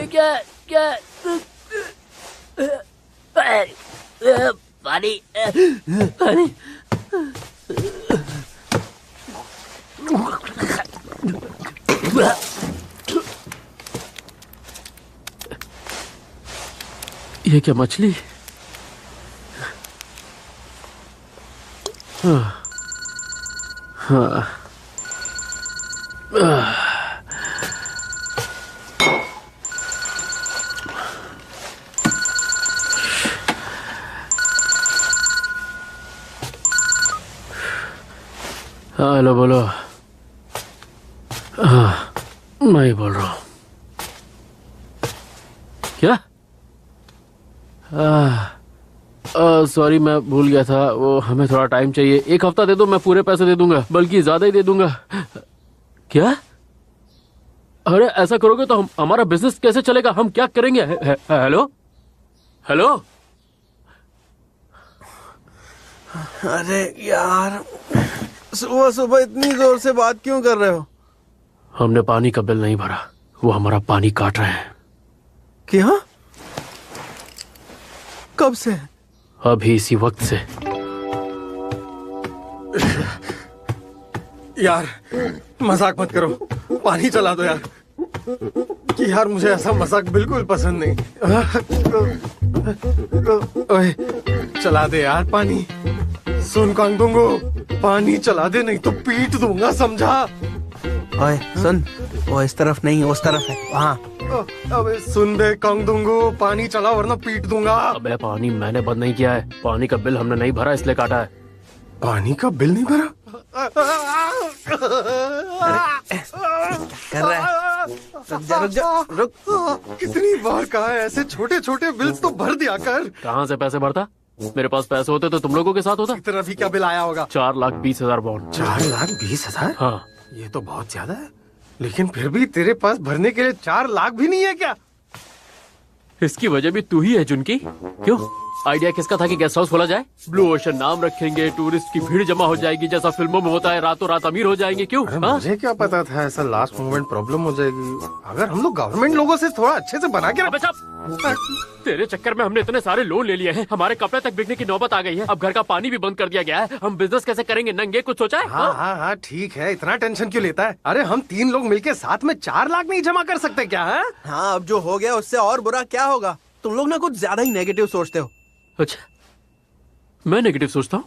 क्या क्या पानी पानी। ये क्या मछली? हाँ हाँ। हेलो बोलो। हाँ मैं ही बोल रहा हूँ। क्या? सॉरी मैं भूल गया था, वो हमें थोड़ा टाइम चाहिए। 1 हफ्ता दे दो, मैं पूरे पैसे दे दूंगा, बल्कि ज्यादा ही दे दूंगा। क्या? अरे ऐसा करोगे तो हमारा बिजनेस कैसे चलेगा? हम क्या करेंगे? Hello hello. अरे यार, सुबह सुबह इतनी जोर से बात क्यों कर रहे हो? हमने पानी का बिल नहीं भरा, वो हमारा पानी काट रहे हैं। क्या? कब से? अभी इसी वक्त से। यार मजाक मत करो, पानी चला दो यार। कि यार मुझे ऐसा मजाक बिल्कुल पसंद नहीं। ओए चला दे यार पानी। सुन कांगदुंगो, पानी चला दे नहीं तो पीट दूंगा, समझा? ओए सुन, वो इस तरफ नहीं उस तरफ है, वहाँ। अबे सुन बे कांगदुंगो, पानी चला वरना पीट दूंगा। अबे पानी मैंने बंद नहीं किया है, पानी का बिल हमने नहीं भरा इसलिए काटा है। पानी का बिल नहीं भरा? कर रहा है? रुक जा रुक। कितनी बार कहा है ऐसे छोटे छोटे बिल्स तो भर दिया कर। कहाँ से पैसे भरता? मेरे पास पैसे होते तो तुम लोगों के साथ होता। इतना भी क्या बिल आया होगा? 4,20,000 पाउंड। 4,20,000? हाँ। ये तो बहुत ज्यादा है, लेकिन फिर भी तेरे पास भरने के लिए 4 लाख भी नहीं है क्या? इसकी वजह भी तू ही है जुनकी। क्यों? आइडिया किसका था कि गेस्ट हाउस खोला जाए? ब्लू ओशन नाम रखेंगे, टूरिस्ट की भीड़ जमा हो जाएगी, जैसा फिल्मों में होता है, रातों रात अमीर हो जाएंगे। क्यों? अरे मुझे क्या पता था ऐसा लास्ट मोमेंट प्रॉब्लम हो जाएगी। अगर हम लोग गवर्नमेंट लोगों से थोड़ा अच्छे से बना के तेरे चक्कर में हमने इतने सारे लोन ले लिए हैं, हमारे कपड़े तक बिकने की नौबत आ गई है, अब घर का पानी भी बंद कर दिया गया है। हम बिजनेस कैसे करेंगे नंगे? कुछ सोचा है? हाँ हाँ हाँ ठीक है, इतना टेंशन क्यों लेता है? अरे हम 3 लोग मिलके साथ में 4 लाख नहीं जमा कर सकते क्या? है हाँ, अब जो हो गया उससे और बुरा क्या होगा? तुम लोग ना कुछ ज्यादा ही नेगेटिव सोचते हो। अच्छा, मैं नेगेटिव सोचता हूँ?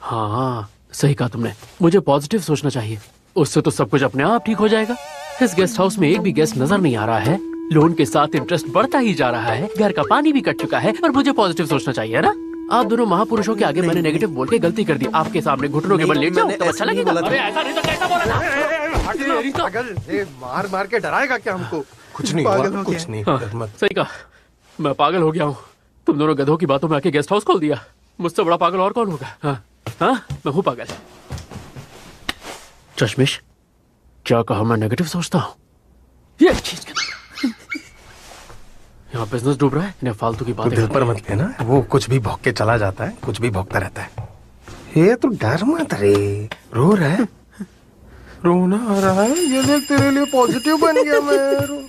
हाँ सही कहा तुमने, मुझे पॉजिटिव सोचना चाहिए, उससे तो सब कुछ अपने आप ठीक हो जाएगा। इस गेस्ट हाउस में एक भी गेस्ट नजर नहीं आ रहा है, लोन के साथ इंटरेस्ट बढ़ता ही जा रहा है, घर का पानी भी कट चुका है, और मुझे पॉजिटिव सोचना चाहिए, है ना? आप दोनों महापुरुषों के आगे मैंने नेगेटिव बोल के गलती कर दी। आपके सामने घुटनों के बल लेट जाऊं तो अच्छा लगेगा? अरे ऐसा नहीं तो कैसा बोला था? पागल, मार मार के डराएगा क्या हमको? कुछ नहीं हुआ, कुछ नहीं। हाँ, सही कहा, मैं पागल हो गया हूँ। तुम दोनों गधों की बातों में आके गेस्ट हाउस खोल दिया। मुझसे बड़ा पागल और कौन होगा? हाँ हाँ, मैं हूँ पागल। चश्मिश, क्या कहा मैं नेगेटिव सोचता हूँ? ये चीज यहाँ बिजनेस डूब रहा है, इन्हें फालतू की बातें दिल पर मत लेना, वो कुछ भी भौंक के चला जाता है, कुछ भी भौंकता रहता है। ये तो डर मत रे, रो रहा है? रोना आ रहा है? ये देख तेरे लिए पॉजिटिव बन गया मैं।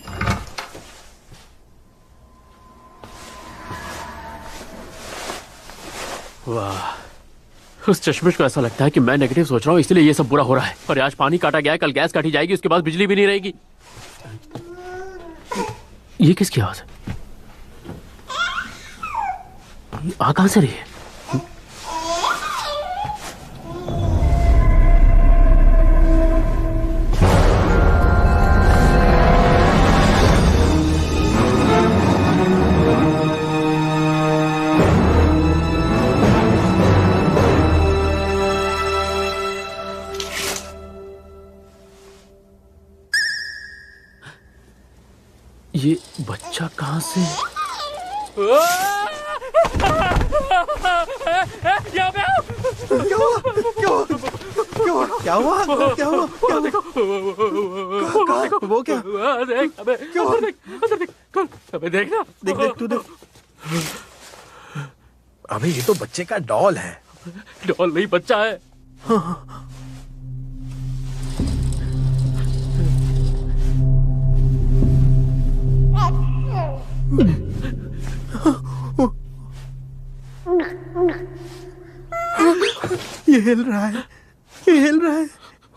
वाह, उस चश्मिश को ऐसा लगता है कि मैं नेगेटिव सोच रहा हूँ इसलिए ये सब बुरा हो रहा है। और आज पानी काटा गया है, कल गैस काटी जाएगी, उसके बाद बिजली भी नहीं रहेगी। ये किसकी आवाज है? आ कहां से रही है? ये बच्चा कहां से? क्या हुआ? वो क्या? देख, अबे अंदर देख, अबे देखना, देख तू देख। अबे ये तो बच्चे का डॉल है। डॉल नहीं, बच्चा है। हिल रहा है, ये हिल रहा है।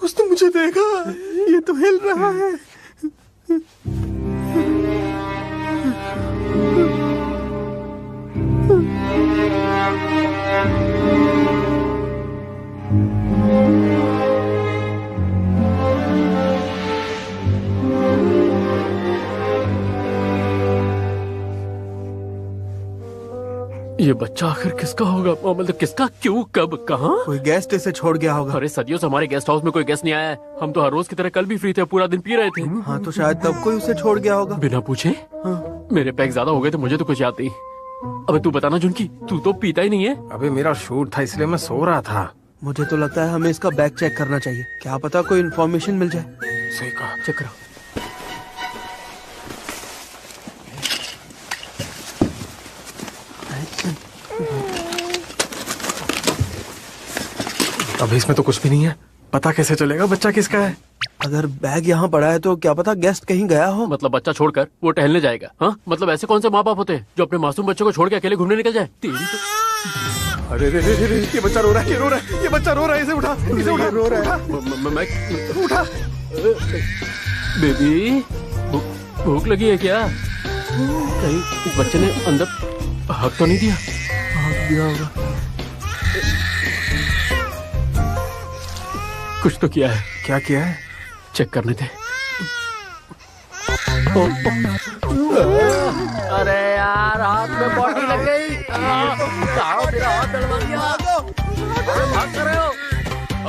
उसने मुझे देखा, ये तो हिल रहा है। ये बच्चा आखिर किसका होगा? मतलब किसका, क्यों, कब, कहाँ? कोई गेस्ट इसे छोड़ गया होगा। अरे सदियों से हमारे गेस्ट हाउस में कोई गेस्ट नहीं आया है। हम तो हर रोज की तरह कल भी फ्री थे, पूरा दिन पी रहे थे। हाँ तो शायद तब कोई उसे छोड़ गया होगा। बिना पूछे? हाँ। मेरे पैक ज्यादा हो गए थे, मुझे तो कुछ याद नहीं। अबे तू बताना जुनकी, तू तो पीता ही नहीं है। अबे मेरा शूट था इसलिए मैं सो रहा था। मुझे तो लगता है हमें इसका बैग चेक करना चाहिए, क्या पता कोई इन्फॉर्मेशन मिल जाए। सही कहा। चेक करो। अभी इसमें तो कुछ भी नहीं है, पता कैसे चलेगा बच्चा किसका है? अगर बैग यहाँ पड़ा है तो क्या पता गेस्ट कहीं गया हो। मतलब बच्चा छोड़कर वो टहलने जाएगा? हाँ, मतलब ऐसे कौन से माँ बाप होते हैं जो अपने मासूम बच्चों को छोड़ के अकेले घूमने निकल जाए? तेरी तो अरे रे रे रे रे, ये बच्चा रो रहा है, ये रो रहा है, ये बच्चा रो रहा है, इसे उठा, इसे उठा, रो रहा है, मैं उठा। बेबी, भूख लगी है क्या? कहीं इस बच्चे ने अंदर हक तो नहीं दिया? भाग गया होगा। कुछ तो किया है। क्या किया है? चेक करने थे। अरे यार, हाथ में बॉडी लग गई। मेरा हाथ दर्द दिया। भाग कर रहे हो?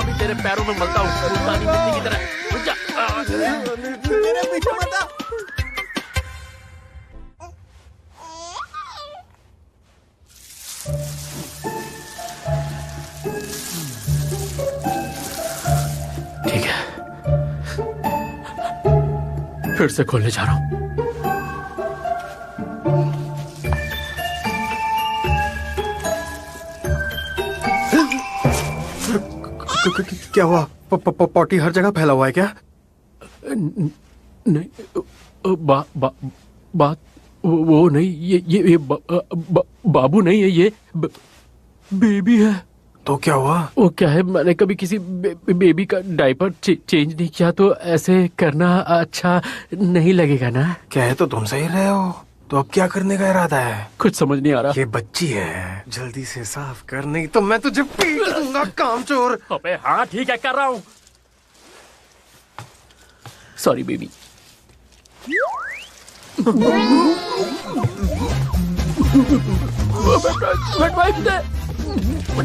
अभी तेरे पैरों में मलता हूँ, मुल्तानी मिट्टी की तरह। रुक जा। मेरे पीछे मत आ। ठीक है, फिर से खोलने जा रहा हूँ। क्या हुआ? पॉटी हर जगह फैला हुआ है क्या? नहीं, बात वो नहीं, ये बाबू नहीं है, ये बेबी है। तो क्या हुआ? वो क्या है, मैंने कभी किसी बेबी का डायपर चेंज नहीं किया, तो ऐसे करना अच्छा नहीं लगेगा ना? कह तो तुम सही रहे हो, तो अब क्या करने का इरादा है? कुछ समझ नहीं आ रहा। ये बच्ची है, जल्दी से साफ कर, नहीं तो मैं तुझे पीट दूंगा कामचोर। अबे हाँ ठीक है, कर रहा हूँ। Sorry baby.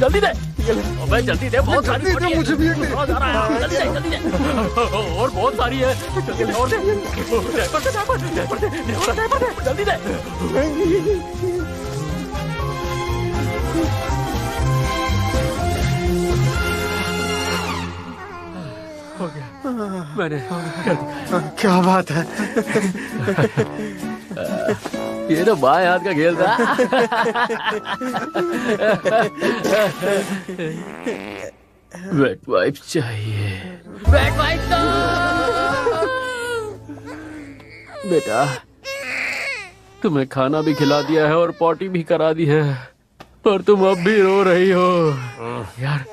जल्दी दे, अबे जल्दी दे, बहुत सारी पड़ी है। मुझे भी बहुत आ रहा है, जल्दी दे, जल्दी दे। और बहुत सारी है, जल्दी दे, और दे। जल्दी दे। हो गया, मैंने कर दिया। क्या बात है? ये तो बाएं हाथ का खेल था। वेट वाइप चाहिए। वेट वाइप दो। बेटा, तुम्हें खाना भी खिला दिया है और पॉटी भी करा दी है, और तुम अब भी रो रही हो। यार,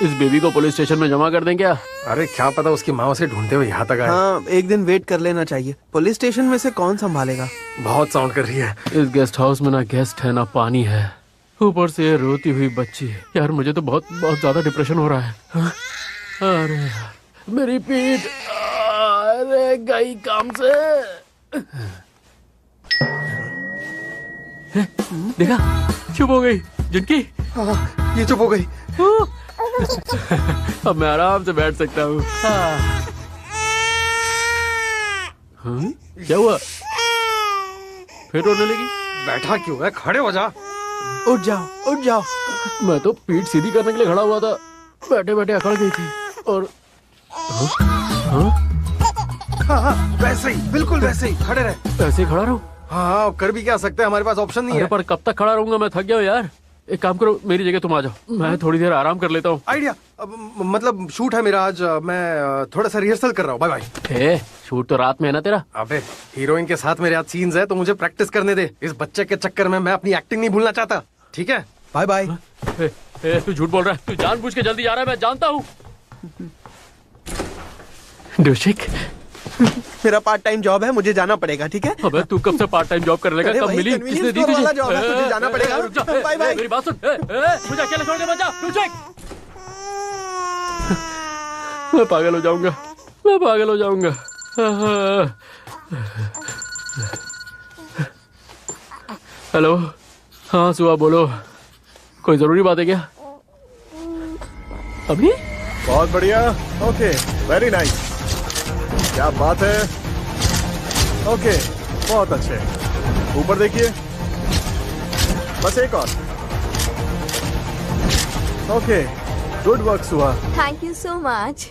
इस बेबी को पुलिस स्टेशन में जमा कर दें क्या? अरे क्या पता उसकी माँ उसे ढूंढते हुए यहाँ तक आए। हाँ, एक दिन वेट कर लेना चाहिए। पुलिस स्टेशन में से कौन संभालेगा? बहुत साउंड कर रही है। इस गेस्ट हाउस में ना गेस्ट है ना पानी है, ऊपर से ये रोती हुई बच्ची। यार मुझे तो बहुत बहुत ज्यादा डिप्रेशन हो रहा है। हाँ? अरे यार, मेरी पीठ, अरे गई काम से। देखा, चुप हो गई जिनकी। ये चुप हो गई। अब मैं आराम से बैठ सकता हूँ। क्या हुआ? फिर रोने लगी? बैठा क्यों है? खड़े हो जा। उठ जाओ, उठ जाओ। मैं तो पीठ सीधी करने के लिए खड़ा हुआ था, बैठे बैठे अकड़ गई थी। और हाँ, वैसे ही, बिल्कुल वैसे ही खड़े रहे। ऐसे ही खड़ा रहूं? हाँ, कर भी क्या सकते हैं, हमारे पास ऑप्शन नहीं अरे है। पर कब तक खड़ा रहूंगा, मैं थक गया हूँ यार। एक काम करो, मेरी जगह तुम आ जाओ, मैं थोड़ी देर आराम कर लेता हूँ। आइडिया, मतलब शूट है मेरा आज, मैं थोड़ा सा रिहर्सल कर रहा हूँ। Bye bye. शूट तो रात में है ना तेरा? अबे हीरोइन के साथ मेरे आज सीन्स है, तो मुझे प्रैक्टिस करने दे। इस बच्चे के चक्कर में मैं अपनी एक्टिंग नहीं भूलना चाहता। ठीक है, बाय बाय। तू झूठ बोल रहा है, तू जानबूझ के जल्दी जा रहा है, मैं जानता हूँ। डोशिक, मेरा पार्ट टाइम जॉब है, मुझे जाना पड़ेगा, ठीक है? अबे तू कब से पार्ट टाइम जॉब करने लगा? अरे कब वही मिली? convenience किसने दी store तुझे? वाला job है, मुझे जाना पड़ेगा। रुक जा, बाय बाय। मेरी बात सुन, मुझे अकेले छोड़ दे, बचा, डोशिक। मैं पागल हो जाऊंगा, मैं पागल हो जाऊंगा। हेलो, हाँ सुहा बोलो, कोई जरूरी बात है क्या? अभी? बहुत बढ़िया। Okay, very nice. क्या बात है। ओके, बहुत अच्छे। ऊपर देखिए, बस एक और। Okay, good work Suha. Thank you so much.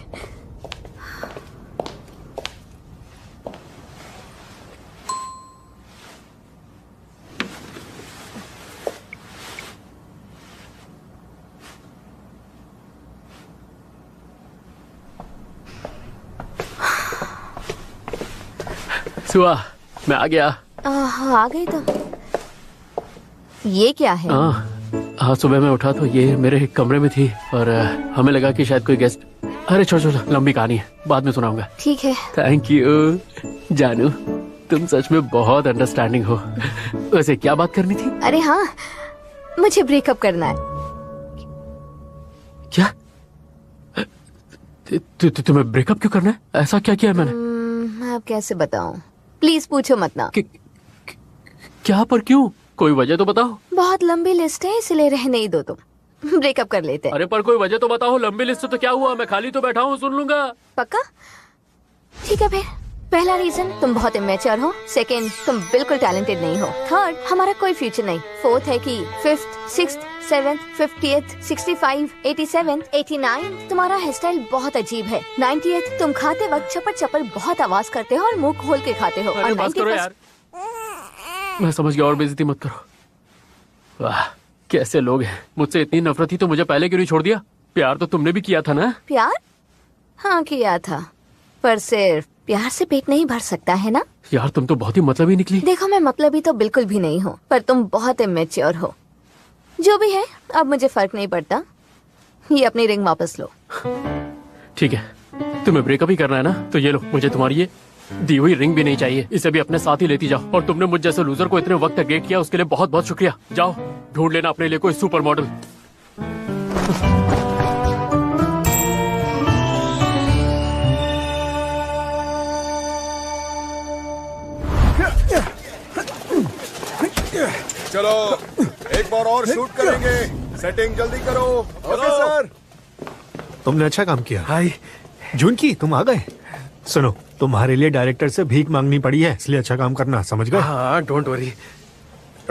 Suha, मैं आ गया। आ गई तो। ये क्या है? हाँ, सुबह मैं उठा तो ये मेरे कमरे में थी और हमें लगा कि शायद कोई गेस्ट। अरे छोड़ छोड़, लंबी कहानी है, बाद में सुनाऊंगा। ठीक है। थैंक यू जानू, तुम सच में बहुत अंडरस्टैंडिंग हो। वैसे क्या बात करनी थी? अरे हाँ, मुझे ब्रेकअप करना है। क्या? तुम्हें ब्रेकअप क्यों करना है? ऐसा क्या किया है मैंने? अब कैसे बताऊं? प्लीज पूछो मत ना। क्या पर क्यों? कोई वजह तो बताओ। बहुत लंबी लिस्ट है, इसलिए रहने ही दो तुम। ब्रेकअप कर लेते हैं। अरे पर कोई वजह तो बताओ। लंबी लिस्ट तो क्या हुआ, मैं खाली तो बैठा हूँ, सुन लूंगा। पक्का? ठीक है फिर। पहला रीजन, तुम बहुत इमेच्योर हो। सेकंड, तुम बिल्कुल टैलेंटेड नहीं हो। थर्ड, हमारा कोई फ्यूचर नहीं। फोर्थ है कि फिफ्थ, सिक्स्थ, 7th, 50th, 65, 87, 89 तुम्हारा हेयर स्टाइल बहुत अजीब है। 90th, तुम खाते वक्त चपर चपर बहुत आवाज करते हो और मुंह खोल के खाते हो। अरे और बस करो 91st यार, मैं समझ गया, और बेइज्जती मत करो। वाह, कैसे लोग हैं। मुझसे इतनी नफरत थी तो मुझे पहले क्यों नहीं छोड़ दिया? प्यार तो तुमने भी किया था ना? प्यार? हाँ किया था, पर सिर्फ प्यार से पेट नहीं भर सकता है ना। यार तुम तो बहुत ही मतलबी निकली। देखो, मैं मतलबी तो बिल्कुल भी नहीं हूँ, पर तुम बहुत इमेच्योर हो। जो भी है, अब मुझे फर्क नहीं पड़ता। ये अपनी रिंग वापस लो। ठीक है, तुम्हें ब्रेकअप ही करना है ना, तो ये लो, मुझे तुम्हारी ये दी हुई रिंग भी नहीं चाहिए। इसे भी अपने साथ ही लेती जाओ। और तुमने मुझ जैसे लूजर को इतने वक्त तक डेट किया, उसके लिए बहुत बहुत शुक्रिया। जाओ ढूंढ लेना अपने लिए कोई सुपर मॉडल। चलो एक बार और शूट करेंगे। सेटिंग जल्दी करो। Okay sir. तुमने अच्छा काम किया। हाय। जुनकी, तुम आ गए। सुनो, तुम्हारे लिए डायरेक्टर से भीख मांगनी पड़ी है, इसलिए अच्छा काम करना, समझ गए? हाँ, डोंट वरी।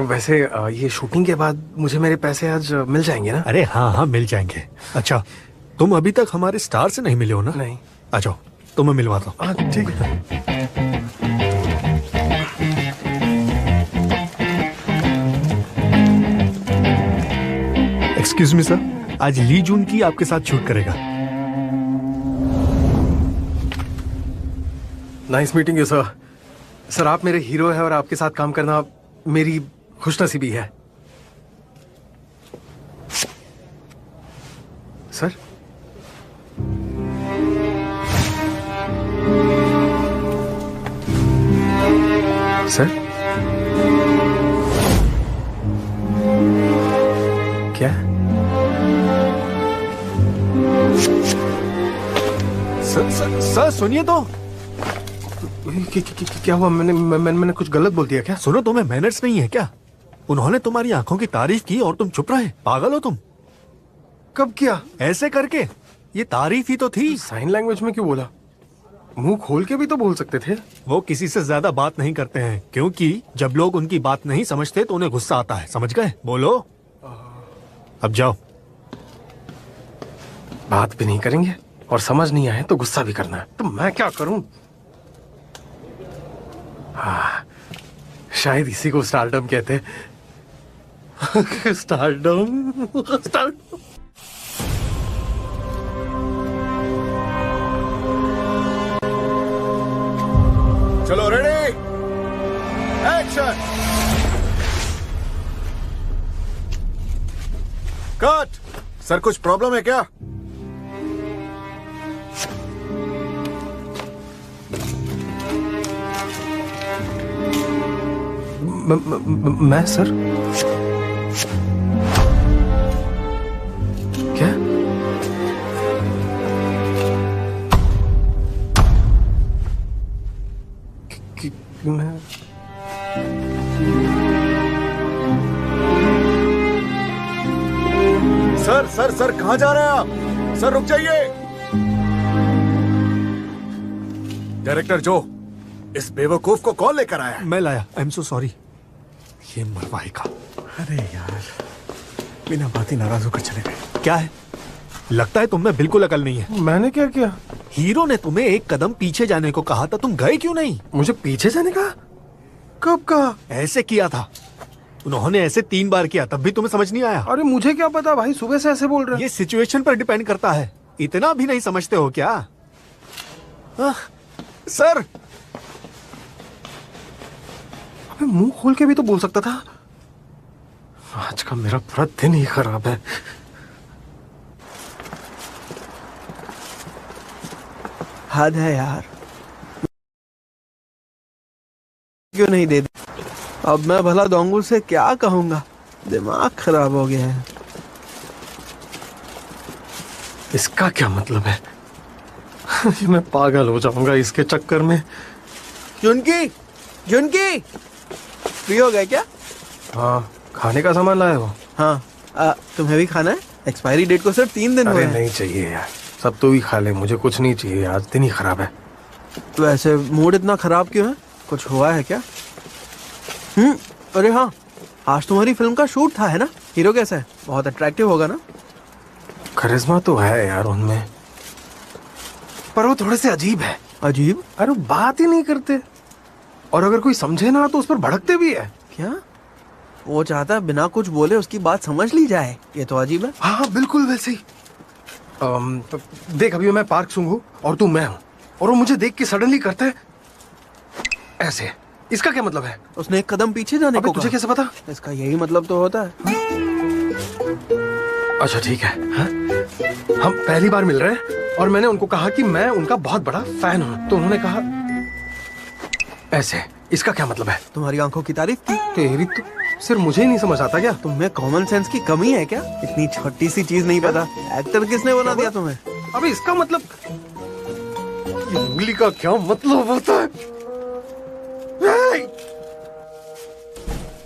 वैसे ये शूटिंग के बाद मुझे मेरे पैसे आज मिल जाएंगे ना? अरे हाँ हाँ, मिल जाएंगे। अच्छा, तुम अभी तक हमारे स्टार से नहीं मिले हो ना? नहीं। आ जाओ, तुम्हें मिलवाता हूँ। हाँ ठीक है। एक्सक्यूज मी सर, आज ली जून की आपके साथ शूट करेगा। Nice meeting you sir. Sir आप मेरे हीरो हैं और आपके साथ काम करना मेरी खुशनसीबी है। सर सर क्या? सर सुनिए तो। क्या हुआ? मैंने कुछ गलत बोल दिया क्या? सुनो, तुम्हें मैनर्स नहीं है क्या? उन्होंने तुम्हारी आंखों की तारीफ की और तुम चुप रहे। पागल हो तुम? कब किया? ऐसे करके। ये तारीफ ही तो थी। साइन लैंग्वेज में क्यों बोला? मुंह खोल के भी तो बोल सकते थे। वो किसी से ज्यादा बात नहीं करते हैं, क्योंकि जब लोग उनकी बात नहीं समझते तो उन्हें गुस्सा आता है, समझ गए? बोलो अब जाओ। बात भी नहीं करेंगे और समझ नहीं आए तो गुस्सा भी करना है, तो मैं क्या करूं? शायद इसी को स्टारडम कहते हैं। स्टारडम। चलो रेडी, एक्शन, कट। सर कुछ प्रॉब्लम है क्या? मैं सर क्या? मैं सर सर सर कहाँ जा रहे हैं आप? सर रुक जाइए। डायरेक्टर जो, इस बेवकूफ को कौन लेकर आया है? मैं लाया। I am so sorry. ये मरवाएगा। अरे यार, बिना बात ही नाराज होकर चले गए। क्या है? लगता है तुम में बिल्कुल अकल नहीं है। मैंने क्या किया? हीरो ने तुम्हें एक कदम पीछे जाने को कहा था, तुम गए क्यों नहीं? मुझे पीछे जाने का? कब कहा? ऐसे किया था उन्होंने, ऐसे 3 बार किया, तब भी तुम्हें समझ नहीं आया। अरे मुझे क्या पता भाई, सुबह से ऐसे बोल रहे हैं। ये सिचुएशन पर डिपेंड करता है। इतना भी नहीं समझते हो क्या? सर, अबे मुंह खोल के भी तो बोल सकता था। आज का मेरा पूरा दिन ही खराब है। हद है यार, क्यों नहीं दे दी? अब मैं भला दोंगुल से क्या कहूंगा? दिमाग खराब हो गया है। इसका क्या मतलब है? मैं पागल हो जाऊंगा इसके चक्कर में। जुनकी, जुनकी, फ्री हो गए क्या? हाँ, खाने का सामान लाए हो? हाँ, तुम्हें भी खाना है? एक्सपायरी डेट को सिर्फ 3 दिन हुए अरे हैं। नहीं चाहिए यार, सब तो ही खा ले, मुझे कुछ नहीं चाहिए, आज दिन ही खराब है। वैसे मूड इतना खराब क्यों है? कुछ हुआ है क्या? अरे हाँ, आज तुम्हारी फिल्म का शूट था है ना? हीरो कैसा है? बहुत अट्रैक्टिव होगा ना? करिश्मा तो है यार उनमें, पर वो थोड़े से अजीब है। अजीब? अरे वो बात ही नहीं करते, और अगर कोई समझे ना तो उस पर भड़कते भी है। क्या? वो चाहता है बिना कुछ बोले उसकी बात समझ ली जाए, ये तो अजीब है। हाँ बिल्कुल वैसे ही। देख, अभी मैं पार्क सूंघ हूँ और तू मैं हूँ, और वो मुझे देख के सडनली करता है ऐसे। इसका क्या मतलब है? उसने एक कदम पीछे जाने अबे को तुझे कहा। कैसे पता? इसका यही मतलब तो होता है। अच्छा ठीक है। हाँ? हम पहली बार मिल रहे हैं और मैंने उनको कहा कि मैं उनका बहुत बड़ा फैन हूँ, तो उन्होंने कहा ऐसे। इसका क्या मतलब है? तुम्हारी आंखों की तारीफ की। तेरी तो सिर्फ मुझे ही नहीं समझ आता क्या? तुम्हें कॉमन सेंस की कमी है क्या? इतनी छोटी सी चीज नहीं पता? एक्टर किसने बना दिया तुम्हें? अबे इसका मतलब, ये उंगली का क्या मतलब होता है?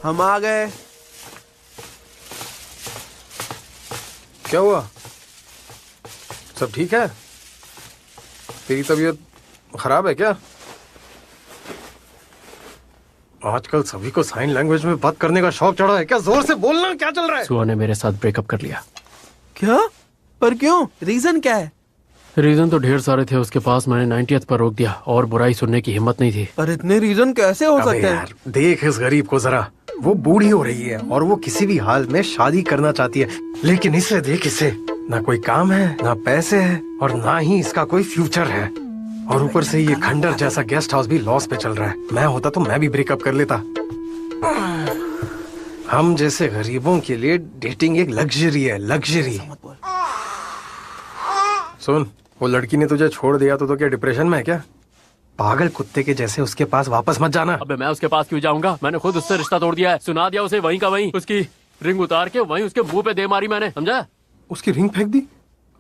हम आ गए। क्या हुआ? सब ठीक है? तेरी तबीयत खराब है क्या? आजकल सभी को साइन लैंग्वेज में बात करने का शौक चढ़ा है क्या? जोर से बोलना, क्या चल रहा है? सुहा ने मेरे साथ ब्रेकअप कर लिया। क्या? पर क्यों? रीजन क्या है? रीजन तो ढेर सारे थे उसके पास, मैंने 90th पर रोक दिया और बुराई सुनने की हिम्मत नहीं थी। पर इतने रीजन कैसे हो अबे सकते हैं? यार, देख इस गरीब को जरा, वो बूढ़ी हो रही है और वो किसी भी हाल में शादी करना चाहती है, लेकिन इसे देख, इसे ना कोई काम है, ना पैसे है, और ना ही इसका कोई फ्यूचर है, और ऊपर से ये खंडर जैसा गेस्ट हाउस भी लॉस पे चल रहा है। मैं होता तो मैं भी ब्रेकअप कर लेता। हम जैसे गरीबों के लिए डेटिंग एक लग्जरी है, लग्जरी। सुन, वो लड़की ने तुझे छोड़ दिया तो क्या डिप्रेशन में है क्या? पागल कुत्ते के जैसे उसके पास वापस मत जाना। अबे मैं उसके पास क्यों जाऊंगा? मैंने खुद उससे रिश्ता तोड़ दिया है, सुना दिया उसे वहीं का वहीं। उसकी रिंग उतार के वहीं उसके मुंह पे दे मारी मैंने, समझा? उसकी रिंग फेंक दी?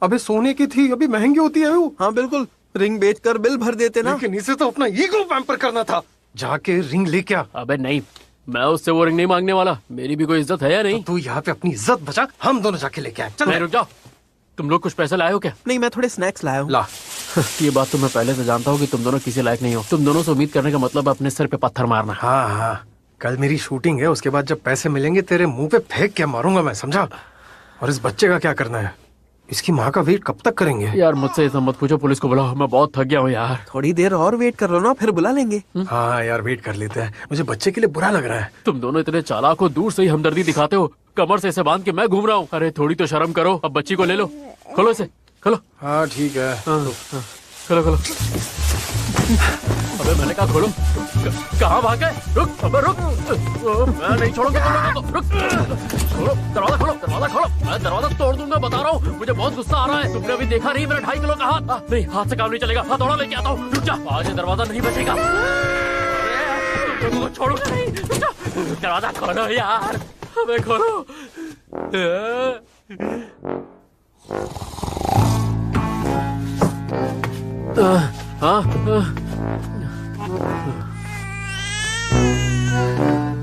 अबे सोने की थी, अभी महंगी होती है वो। हाँ बिल्कुल, रिंग बेचकर बिल भर देते ना। लेकिन इसे तो अपना ईगो पैम्पर करना था। जाके रिंग लेके आ। अबे नहीं, मैं उससे वो रिंग नहीं मांगने वाला। मेरी भी कोई इज्जत है या नहीं? तो तू यहाँ पे अपनी इज्जत बचा, हम दोनों जाके लेके आए। चल नहीं, रुक जाओ। तुम लोग कुछ पैसे लाए हो क्या? नहीं, मैं थोड़े स्नैक्स लाया हूँ। ला। ये बात तो मैं पहले से जानता हूँ कि तुम दोनों किसी लायक नहीं हो। तुम दोनों से उम्मीद करने का मतलब है अपने सिर पे पत्थर मारना। हाँ हाँ, कल मेरी शूटिंग है, उसके बाद जब पैसे मिलेंगे तेरे मुंह पे फेंक के मारूंगा मैं, समझा? और इस बच्चे का क्या करना है? इसकी माँ का वेट कब तक करेंगे? यार मुझसे ये सब मत पूछो, पुलिस को बुलाओ, मैं बहुत थक गया हूँ यार। थोड़ी देर और वेट कर लो ना, फिर बुला लेंगे। हाँ यार, वेट कर लेते हैं। मुझे बच्चे के लिए बुरा लग रहा है। तुम दोनों इतने चालाक हो, दूर से ही हमदर्दी दिखाते हो। कमर से इसे बांध के मैं घूम रहा हूँ। अरे थोड़ी तो शर्म करो। अब बच्ची को ले लो, खोलो इसे, खोलो। हाँ ठीक है। खोलो खोलो। अबे मैंने कहा खोलो। कहाँ भाग गए? रुक, अबे रुक। मैं नहीं छोड़ूंगा तुम लोगों को। रुक, छोड़ो, दरवाजा खोलो, दरवाजा खोलो। मैं दरवाजा तोड़ दूंगा, बता रहा हूँ। मुझे बहुत गुस्सा आ रहा है। तुमने अभी देखा नहीं मेरा 2.5 किलो का हाथ? नहीं, हाथ से काम नहीं चलेगा। हथौड़ा लेके आता हूँ। रुक जा, आज ये दरवाजा नहीं बचेगा। तुम लोगों को छोड़ूंगा नहीं। रुक जा, दरवाजा खोलो यार, हमें खोलो।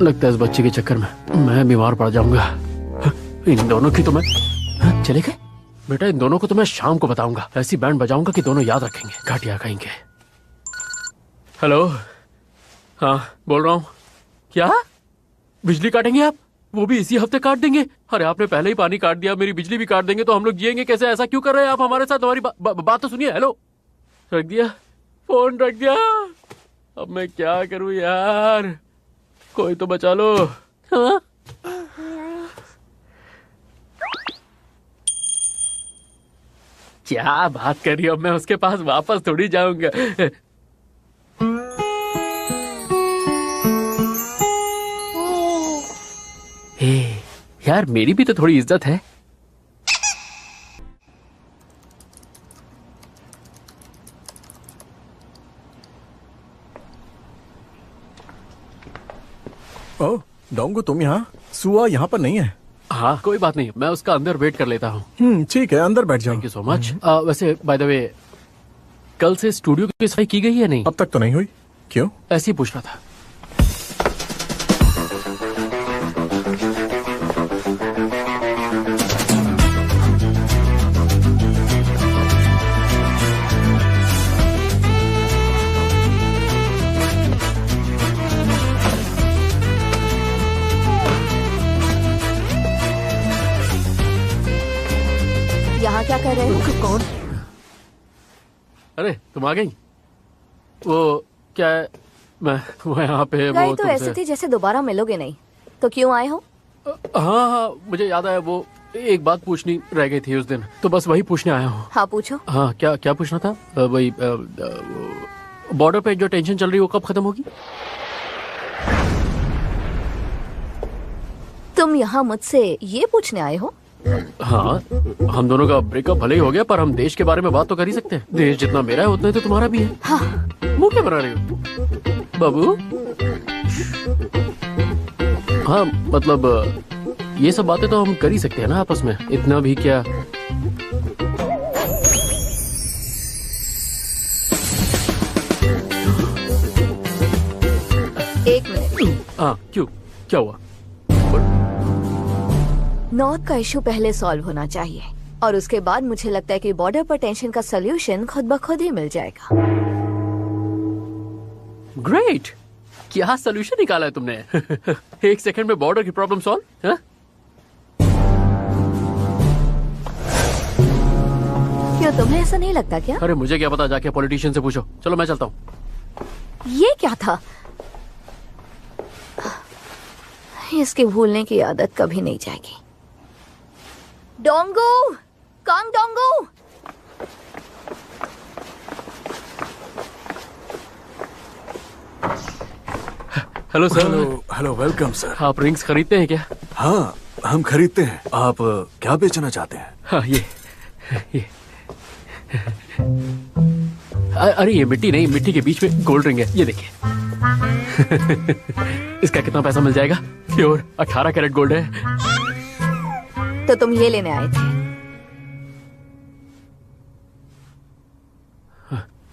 लगता है इस बच्चे के चक्कर में मैं बीमार पड़ जाऊंगा। इन दोनों की तो मैं चले गए। बेटा, इन दोनों को तो मैं शाम को बताऊंगा। ऐसी बैंड बजाऊंगा कि दोनों याद रखेंगे। घाटिया कहेंगे। हेलो, हाँ बोल रहा हूँ। क्या बिजली काटेंगे आप? वो भी इसी हफ्ते काट देंगे? अरे आपने पहले ही पानी काट दिया, मेरी बिजली भी काट देंगे तो हम लोग जिएंगे कैसे? ऐसा क्यों कर रहे हैं आप हमारे साथ? हमारी बात तो सुनिए। हेलो, रख दिया फोन, रख दिया। अब मैं क्या करूं यार? कोई तो बचा लो। हाँ? क्या बात कर रही हो? मैं उसके पास वापस थोड़ी जाऊंगा। यार मेरी भी तो थोड़ी इज्जत है। ओह डोंगो, तुम यहाँ? सुआ यहाँ पर नहीं है। हाँ कोई बात नहीं, मैं उसका अंदर वेट कर लेता हूँ। ठीक है, अंदर बैठ जाओ। Thank you so much. वैसे बाय द वे, कल से स्टूडियो की सफाई की गई है नहीं? अब तक तो नहीं हुई। क्यों? ऐसे ही पूछ रहा था। यहाँ क्या कर रहे हो? कौन? अरे तुम आ गई? वो क्या है, मैं वो यहाँ पे गए वो तो ऐसे थे जैसे दोबारा मिलोगे नहीं। तो क्यों आए हो? हाँ हाँ मुझे याद आया, वो एक बात पूछनी रह गई थी उस दिन, तो बस वही पूछने आया हूँ। हाँ पूछो। हाँ क्या क्या पूछना था? वही बॉर्डर पे जो टेंशन चल रही है वो कब खत्म होगी? तुम यहाँ मुझसे ये पूछने आए हो? हाँ, हम दोनों का ब्रेकअप भले ही हो गया पर हम देश के बारे में बात तो कर ही सकते हैं। देश जितना मेरा है उतना ही तो तुम्हारा भी है। हाँ। मुंह क्या बना रही हो बाबू? हाँ मतलब ये सब बातें तो हम कर ही सकते हैं ना आपस में, इतना भी क्या। एक मिनट। हाँ क्यों, क्या हुआ? नॉर्थ का इशू पहले सॉल्व होना चाहिए और उसके बाद मुझे लगता है कि बॉर्डर पर टेंशन का सलूशन खुद ब खुद ही मिल जाएगा। ग्रेट, क्या सलूशन निकाला है तुमने? 1 सेकंड में बॉर्डर की प्रॉब्लम सॉल्व? हाँ? क्यों, तुम्हें ऐसा नहीं लगता क्या? अरे मुझे क्या पता, जाके पॉलिटिशियन से पूछो। चलो मैं चलता हूँ। ये क्या था? इसकी भूलने की आदत कभी नहीं जाएगी। Dongo, come Dongo. Hello sir. Hello, welcome sir. आप रिंग्स खरीदते हैं क्या? हाँ, हम खरीदते हैं। आप क्या बेचना चाहते हैं? हाँ ये अरे ये मिट्टी नहीं, मिट्टी के बीच में गोल्ड रिंग है, ये देखिए। इसका कितना पैसा मिल जाएगा? प्योर 18 कैरेट गोल्ड है। तो तुम ये लेने आए थे?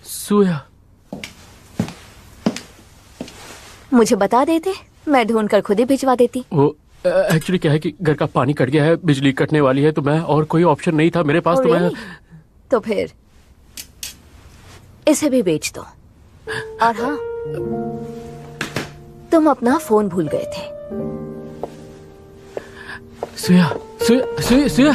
सुया, मुझे बता देते, मैं ढूंढ कर खुद ही भिजवा देती। वो एक्चुअली क्या है कि घर का पानी कट गया है, बिजली कटने वाली है, तो मैं और कोई ऑप्शन नहीं था मेरे पास। Oh, तो मैं really? तो फिर इसे भी बेच दो। और हाँ, तुम अपना फोन भूल गए थे। सुया सुया सुया सुया।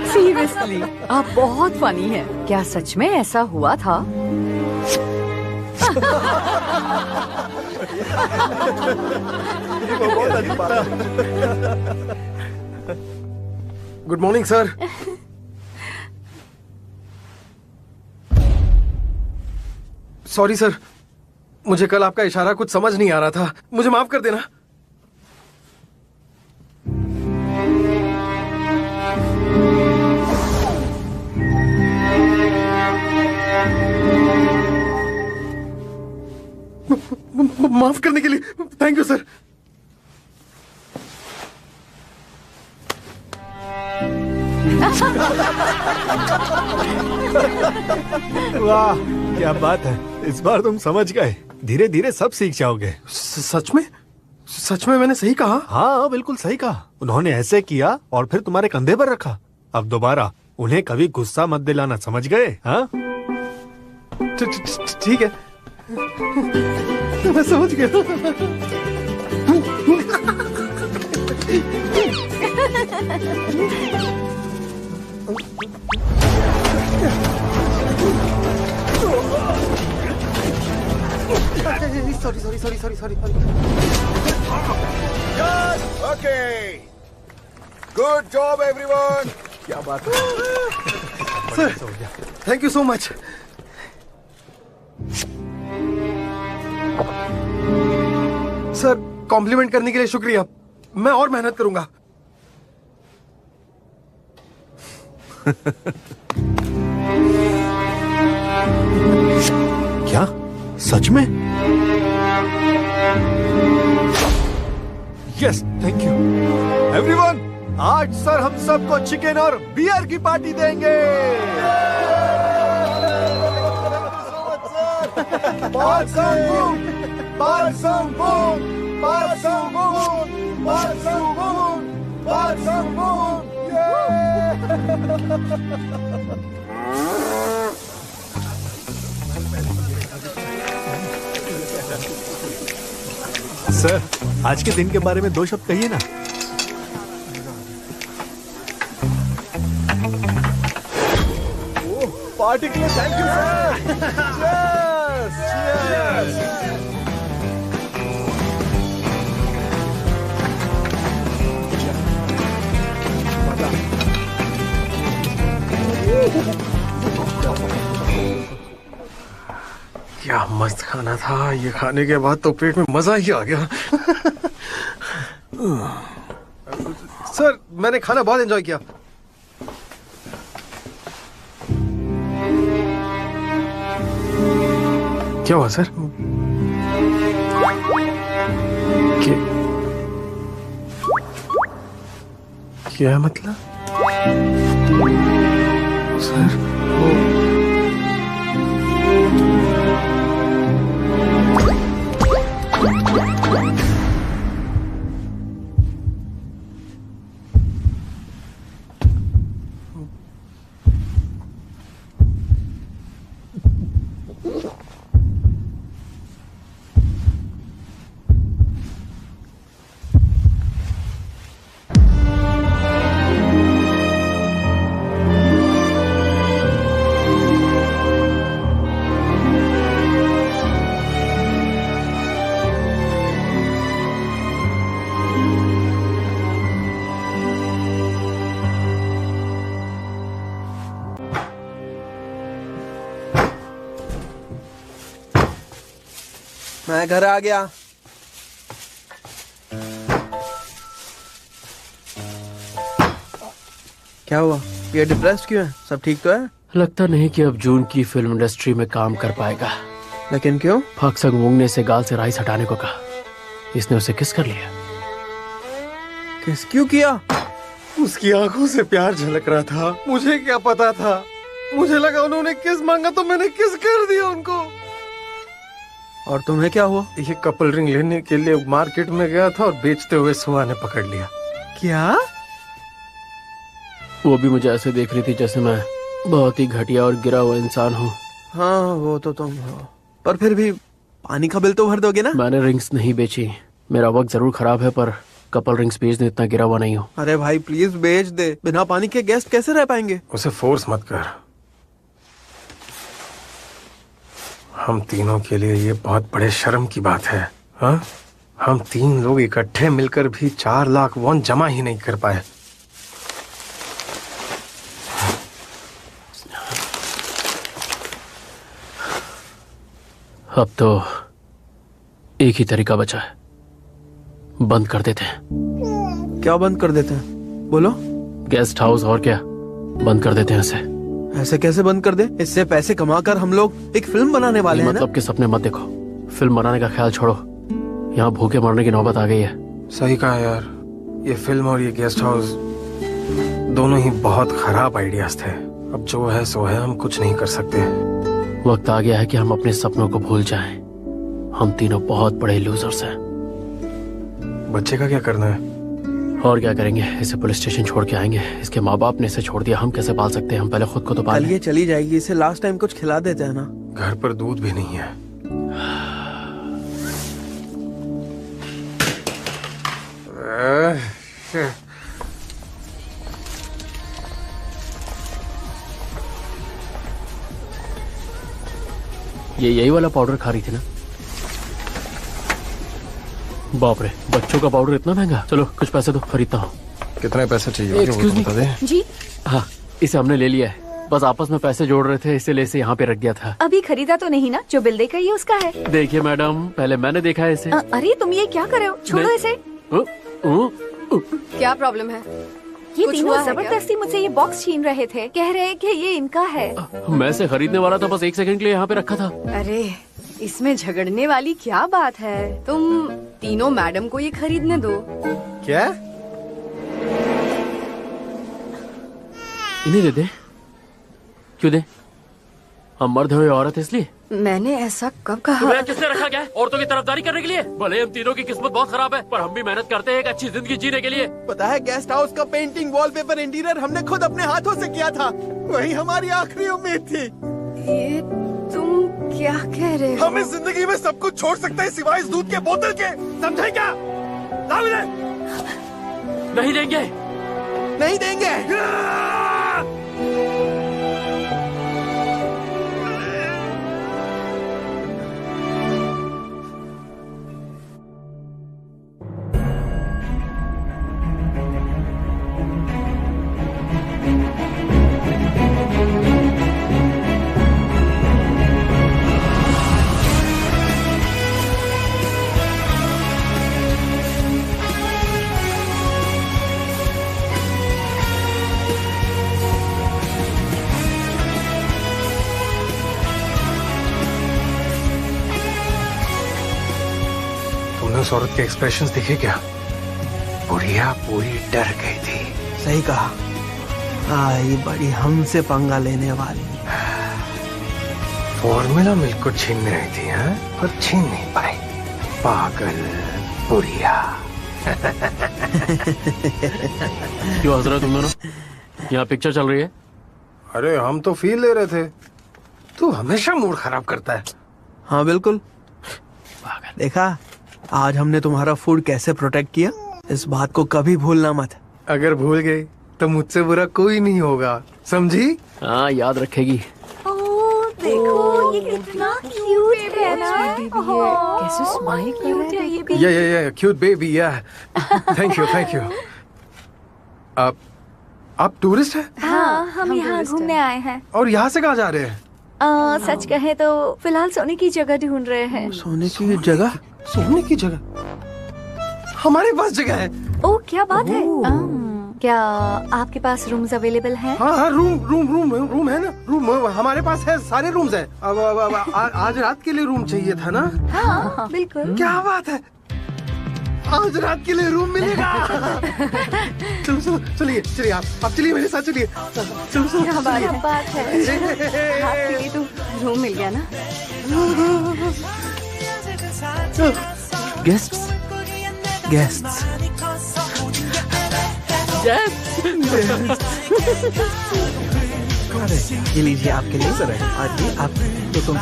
सीरियसली आप बहुत फनी हैं। क्या सच में ऐसा हुआ था? बहुत अजीब था। Good morning sir. Sorry sir, मुझे कल आपका इशारा कुछ समझ नहीं आ रहा था, मुझे माफ कर देना। माफ करने के लिए थैंक यू सर। वाह क्या बात है, इस बार तुम समझ गए। धीरे धीरे सब सीख जाओगे। सच में? सच में मैंने सही कहा? हाँ बिल्कुल सही कहा। उन्होंने ऐसे किया और फिर तुम्हारे कंधे पर रखा। अब दोबारा उन्हें कभी गुस्सा मत दिलाना, समझ गए? हाँ ठीक है, मैं समझ गया। Sorry. Okay, good job everyone. क्या बात है sir, thank you so much. Sir, compliment करने के लिए शुक्रिया, मैं और मेहनत करूंगा। क्या सच में? Yes thank you everyone. आज सर हम सबको चिकन और बियर की पार्टी देंगे। सर आज के दिन के बारे में 2 शब्द कहिए ना। पार्टी के लिए थैंक यू सर। क्या मस्त खाना था, ये खाने के बाद तो पेट में मजा ही आ गया। सर, मैंने खाना बहुत एंजॉय किया। क्या हुआ सर? क्या मतलब? सर मैं घर आ गया। क्या हुआ, ये डिप्रेस्ड क्यों है? सब ठीक तो है? लगता नहीं कि अब जून की फिल्म इंडस्ट्री में काम कर पाएगा। लेकिन क्यों? फाक्संग वोंग ने इसे गाल से राइस हटाने को कहा। इसने उसे किस कर लिया। किस क्यों किया? उसकी आंखों से प्यार झलक रहा था, मुझे क्या पता था। मुझे लगा उन्होंने किस मांगा तो मैंने किस कर दिया उनको। और तुम्हें क्या हुआ? ये कपल रिंग लेने के लिए मार्केट में गया था और बेचते हुए सुहा ने पकड़ लिया। क्या? वो भी मुझे ऐसे देख रही थी जैसे मैं बहुत ही घटिया और गिरा हुआ इंसान हूँ। हाँ वो तो तुम हो, पर फिर भी पानी का बिल तो भर दोगे ना? मैंने रिंग्स नहीं बेची। मेरा वक्त जरूर खराब है पर कपल रिंग्स बेचने इतना गिरा हुआ नहीं हूँ। अरे भाई प्लीज बेच दे, बिना पानी के गेस्ट कैसे रह पाएंगे? उसे फोर्स मत कर। हम तीनों के लिए ये बहुत बड़े शर्म की बात है। हाँ, हम 3 लोग इकट्ठे मिलकर भी 4 लाख वॉन जमा ही नहीं कर पाए। अब तो एक ही तरीका बचा है, बंद कर देते हैं। क्या बंद कर देते हैं? बोलो। गेस्ट हाउस, और क्या, बंद कर देते हैं इसे। ऐसे कैसे बंद कर दे? इससे पैसे कमाकर हम लोग एक फिल्म बनाने वाले हैं ना। मतलब के सपने मत देखो, फिल्म बनाने का ख्याल छोड़ो। यहाँ भूखे मरने की नौबत आ गई है। सही कहा यार, ये फिल्म और ये गेस्ट हाउस दोनों ही बहुत खराब आइडियाज थे। अब जो है सो है, हम कुछ नहीं कर सकते। वक्त आ गया है कि हम अपने सपनों को भूल जाएं। हम तीनों बहुत बड़े लूजर्स हैं। बच्चे का क्या करना है? और क्या करेंगे, इसे पुलिस स्टेशन छोड़ के आएंगे। इसके माँ बाप ने इसे छोड़ दिया, हम कैसे पाल सकते हैं? हम पहले खुद को तो पाल कल लें। ये चली जाएगी, इसे लास्ट टाइम कुछ खिला देते हैं ना। घर पर दूध भी नहीं है। ये यही वाला पाउडर खा रही थी ना? बाप रे, बच्चों का पाउडर इतना महंगा। चलो कुछ पैसे दो, खरीदता हूँ। कितने पैसे चाहिए? Excuse me? बता दे। जी हाँ, इसे हमने ले लिया है। बस आपस में पैसे जोड़ रहे थे, इसीलिए इसे यहाँ पे रख दिया था। अभी खरीदा तो नहीं ना? जो बिल देकर ये उसका है। देखिए मैडम, पहले मैंने देखा है इसे। अरे तुम ये क्या कर रहे हो? छोड़ो नहीं। इसे। क्या प्रॉब्लम है? ये कुछ तीनों हुआ है जबरदस्ती मुझसे ये बॉक्स छीन रहे थे। कह रहे हैं कि ये इनका है। मैं इसे खरीदने वाला था, बस 1 सेकंड के लिए यहाँ पे रखा था। अरे इसमें झगड़ने वाली क्या बात है? तुम तीनों मैडम को ये खरीदने दो। क्या? इन्हें दे दे। क्यों दे? हम मर्द हुए औरत है इसलिए? मैंने ऐसा कब कहा? तुम्हें किसने रखा क्या है? औरतों की तरफदारी करने के लिए? भले हम तीनों की किस्मत बहुत खराब है, पर हम भी मेहनत करते हैं एक अच्छी जिंदगी जीने के लिए। पता है, गेस्ट हाउस का पेंटिंग, वॉलपेपर, इंटीरियर हमने खुद अपने हाथों से किया था। वही हमारी आखिरी उम्मीद थी। ये तुम क्या कह रहे हो? हम इस जिंदगी में सब कुछ छोड़ सकते हैं सिवाय इस दूध के बोतल के, समझे क्या? लाओ इन्हें। नहीं देंगे। नहीं देंगे। तुमने उस औरत के एक्सप्रेशंस देखे क्या? बुढ़िया पूरी डर गई थी। सही कहा, आई बड़ी हमसे पंगा लेने वाली। फॉर्मूला मिल्क को छीनने आई थी, हाँ? पर छीन नहीं पाई। पागल बुढ़िया। क्यों हंस रहे हो तुम दोनों? यहाँ पिक्चर चल रही है। अरे हम तो फील ले रहे थे। तू हमेशा मूड खराब करता है। हाँ बिल्कुल। देखा, आज हमने तुम्हारा फूड कैसे प्रोटेक्ट किया। इस बात को कभी भूलना मत। अगर भूल गई तो मुझसे बुरा कोई नहीं होगा, समझी? हाँ, याद रखेगी। ओह देखो, ये कितना क्यूट है ना। कैसे स्माइल कर रहे हैं? ये भी। या क्यूट बेबी, या थैंक यू। आप टूरिस्ट हैं? हाँ, हम यहाँ टूरिस्ट घूमने आए हैं। और यहाँ से कहाँ जा रहे हैं? सच कहे तो फिलहाल सोने की जगह ढूंढ रहे हैं। सोने की जगह? सोने की जगह हमारे पास जगह है। ओह क्या बात है। क्या आपके पास रूम्स अवेलेबल हैं? हाँ, रूम है ना। रूम हमारे पास है, सारे रूम्स हैं। अब आज रात के लिए रूम चाहिए था ना? हाँ बिल्कुल। क्या बात है, आज रात के लिए रूम मिलेगा। चलिए आप चलिए मेरे साथ, चलिए। चलो क्या बात क्या है? बात है। आपके लिए तो रूम मिल गया ना? गेस्ट्स ये लीजिए आपके लिए। सर आज ये आप तो तुम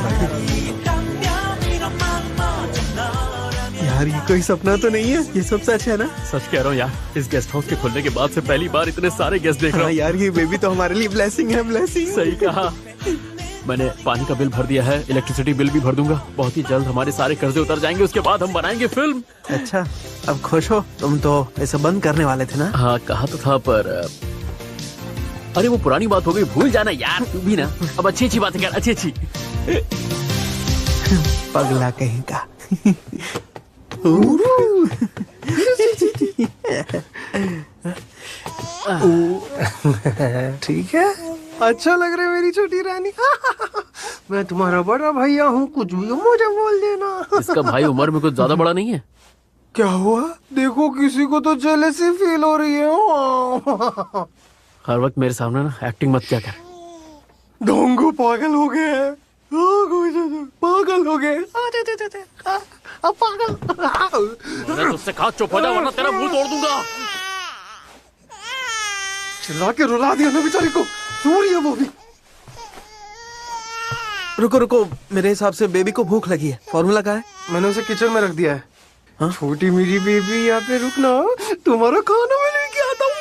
यार, ये कोई सपना तो नहीं है, ये सब सच है ना? सच कह रहा हूँ यार, इस गेस्ट हाउस के खुलने के बाद से पहली बार इतने सारे गेस्ट देख रहा हाँ हूँ। यार, ये बेबी तो हमारे लिए ब्लेसिंग है, ब्लेसिंग। सही कहा। मैंने पानी का बिल भर दिया है, इलेक्ट्रिसिटी बिल भी भर दूंगा। बहुत ही जल्द हमारे सारे कर्जे उतर जाएंगे, उसके बाद हम बनाएंगे फिल्म। अच्छा, अब खुश हो? तुम तो इसे बंद करने वाले थे ना? हाँ कहा तो था, पर अरे वो पुरानी बात हो गई, भूल जाना यार तू भी ना। अब अच्छी अच्छी बातें कर, अच्छी अच्छी। पगला कहीं का। ठीक है, अच्छा लग रहा है मेरी छोटी रानी। मैं तुम्हारा बड़ा भैया हूँ, कुछ भी हो मुझे बोल देना। इसका भाई उम्र में कुछ ज्यादा बड़ा नहीं है। क्या हुआ? देखो किसी को तो जेलसी फील हो रही है। हर वक्त मेरे सामने ना एक्टिंग मत क्या कर। ढोंगू पागल हो गए हैं। पागल हो गए। पागल। मैंने तुझसे कहा चुप हो जा वरना तेरा मुंह तोड़ दूंगा। चिल्ला के रुला दिया ना बेचारी को। सो रही है वो भी। रुको रुको, मेरे हिसाब से बेबी को भूख लगी है। फॉर्मूला क्या है? मैंने उसे किचन में रख दिया है। हाँ? छोटी मेरी बेबी, यहाँ पे रुकना, तुम्हारा खाना मैं लेके आता हूँ।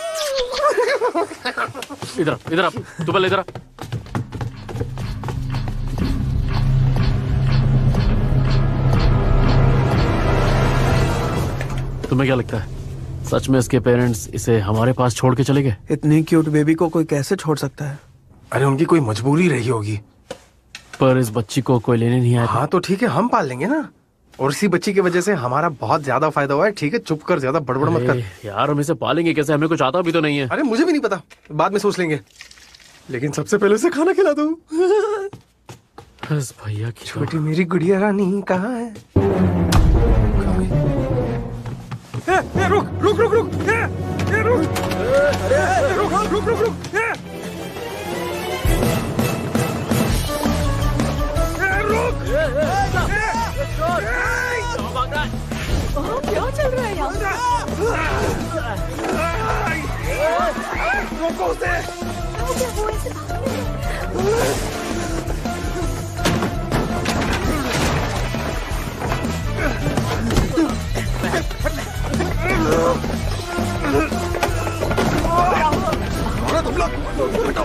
इधर आप, तू पहले इधर आ। तुम्हें क्या लगता है सच में इसके पेरेंट्स इसे हमारे पास छोड़ के चले गए? इतनी क्यूट बेबी को कोई कैसे छोड़ सकता है? अरे उनकी कोई मजबूरी रही होगी। पर इस बच्ची को कोई लेने नहीं आया। हाँ तो ठीक है, हम पाल लेंगे ना। और इसी बच्ची की वजह से हमारा बहुत ज्यादा फायदा हुआ है। ठीक है, चुप कर, ज्यादा बड़बड़ मत कर। यार हम इसे पालेंगे कैसे? हमें कुछ आता भी तो नहीं है। अरे मुझे भी नहीं पता, बाद में सोच लेंगे। लेकिन सबसे पहले उसे खाना खिला दो। बस भैया की छोटी मेरी गुड़िया रानी कहाँ है? रुक रुक रुक रुक, रुक, रुक रुक रुक रुक, क्या चल रहा है यहाँ? रोको उसे।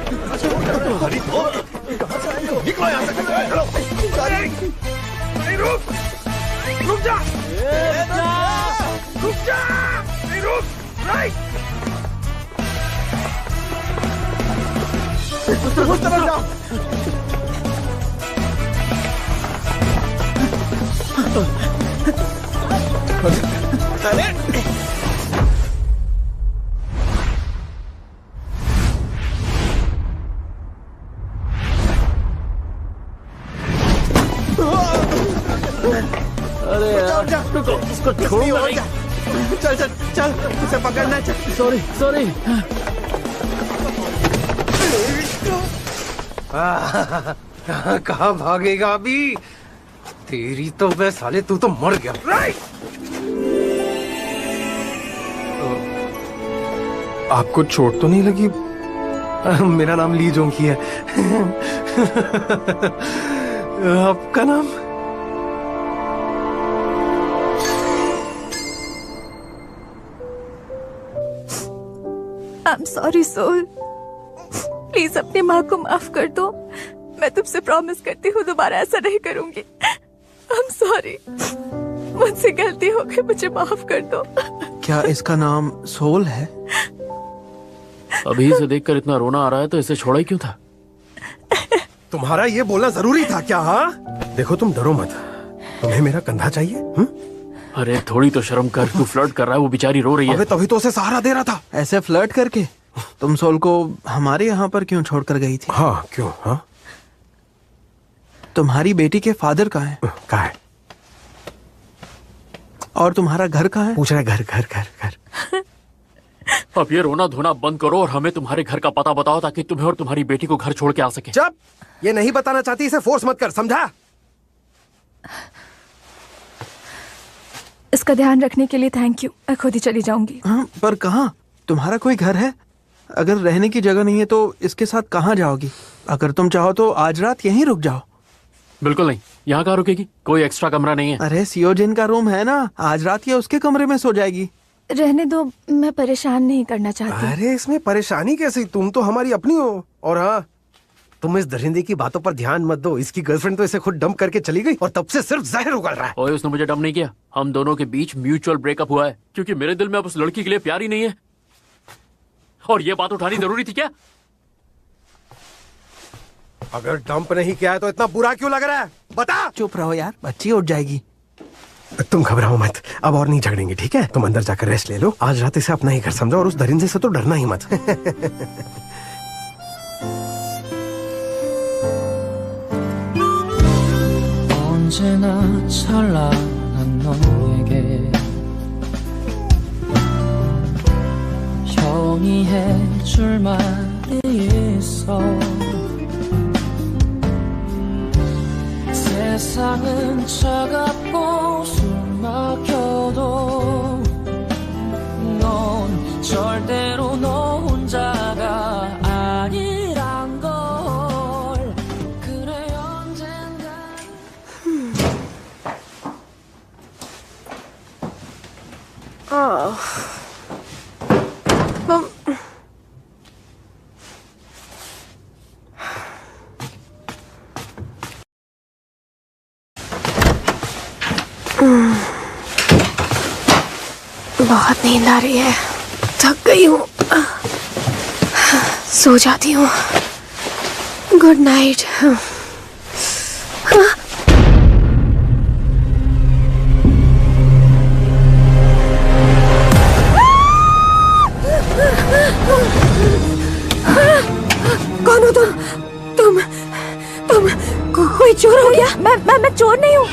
वो ऐसे भाग रही है। निकलो यहाँ से। नहीं, रुक जा, रुक जा, नहीं रुक, राइट। उस तरफ जाओ। अरे यार रुको, इसको छोड़ूंगा नहीं। चल चल चल, उसे पकड़ना। चल। सॉरी। कहाँ भागेगा अभी? तेरी तो बे साले, तू तो मर गया। राइट। आपको चोट तो नहीं लगी? मेरा नाम ली जोंगी है। आपका नाम? I'm sorry सोल, प्लीज अपनी माँ को माफ कर दो। मैं तुमसे प्रॉमिस करती हूँ दोबारा ऐसा नहीं करूंगी। I'm sorry, मुझसे गलती हो गई, मुझे माफ कर दो। क्या इसका नाम सोल है? अभी इसे देखकर इतना रोना आ रहा है तो इसे छोड़ा ही क्यों था? तुम्हारा ये बोलना जरूरी था क्या? हाँ देखो, तुम डरो मत। तुम्हें मेरा कंधा चाहिए? अरे थोड़ी तो शर्म कर, तू फ्लर्ट कर रहा है, वो बेचारी रो रही है। अबे तभी तो उसे सहारा दे रहा था। ऐसे फ्लर्ट करके तुम सोल को हमारे यहाँ पर क्यों छोड़कर गई थी? हाँ क्यों? हाँ तुम्हारी बेटी के फादर कहाँ हैं? कहाँ है? और तुम्हारा घर कहाँ है? पूछ रहा है। घर घर घर घर। अब ये रोना धोना बंद करो और हमें तुम्हारे घर का पता बताओ ताकि तुम्हें और तुम्हारी बेटी को घर छोड़ के आ सके। जब ये नहीं बताना चाहती, इसे फोर्स मत कर, समझा? इसका ध्यान रखने के लिए थैंक यू। मैं खुद ही चली जाऊंगी। हाँ, पर कहाँ? तुम्हारा कोई घर है? अगर रहने की जगह नहीं है तो इसके साथ कहाँ जाओगी? अगर तुम चाहो तो आज रात यहीं रुक जाओ। बिल्कुल नहीं, यहाँ कहाँ रुकेगी? कोई एक्स्ट्रा कमरा नहीं है। अरे सियोजिन का रूम है ना, आज रात ये उसके कमरे में सो जाएगी। रहने दो, मैं परेशान नहीं करना चाहती। अरे इसमें परेशानी कैसी? तुम तो हमारी अपनी हो। और हाँ, तुम इस दरिंदे की बातों पर ध्यान मत दो। इसकी गर्लफ्रेंड तो इसे खुद डंप करके चली गई और तब से सिर्फ जहर उगल रहा है। ओए, उसने मुझे डम नहीं किया। हम दोनों के बीच म्यूचुअल ब्रेकअप हुआ है क्योंकि मेरे दिल में अब उस लड़की के लिए प्यार ही नहीं है। और ये बात उठानी जरूरी थी क्या? अगर डंप नहीं किया है तो इतना बुरा क्यों लग रहा है? बता। चुप रहो यार, बच्ची उठ जाएगी। तुम घबराओ मत, अब और नहीं झगड़ेंगे, ठीक है? तुम अंदर जाकर रेस्ट ले लो। आज रात इसे अपना ही घर समझो और उस दरिंदे से तो डरना ही मत। 언제나 찬란한 너에게 형이 해줄 말이 있어. 세상은 차갑고 숨막혀도 넌 절대로 너 혼자가 아니란 걸. 그래 언젠가. बहुत नींद आ रही है, थक गई हूँ, सो जाती हूँ। Good night. कौन हो तुम कोई चोर हो गया? मैं चोर नहीं हूँ।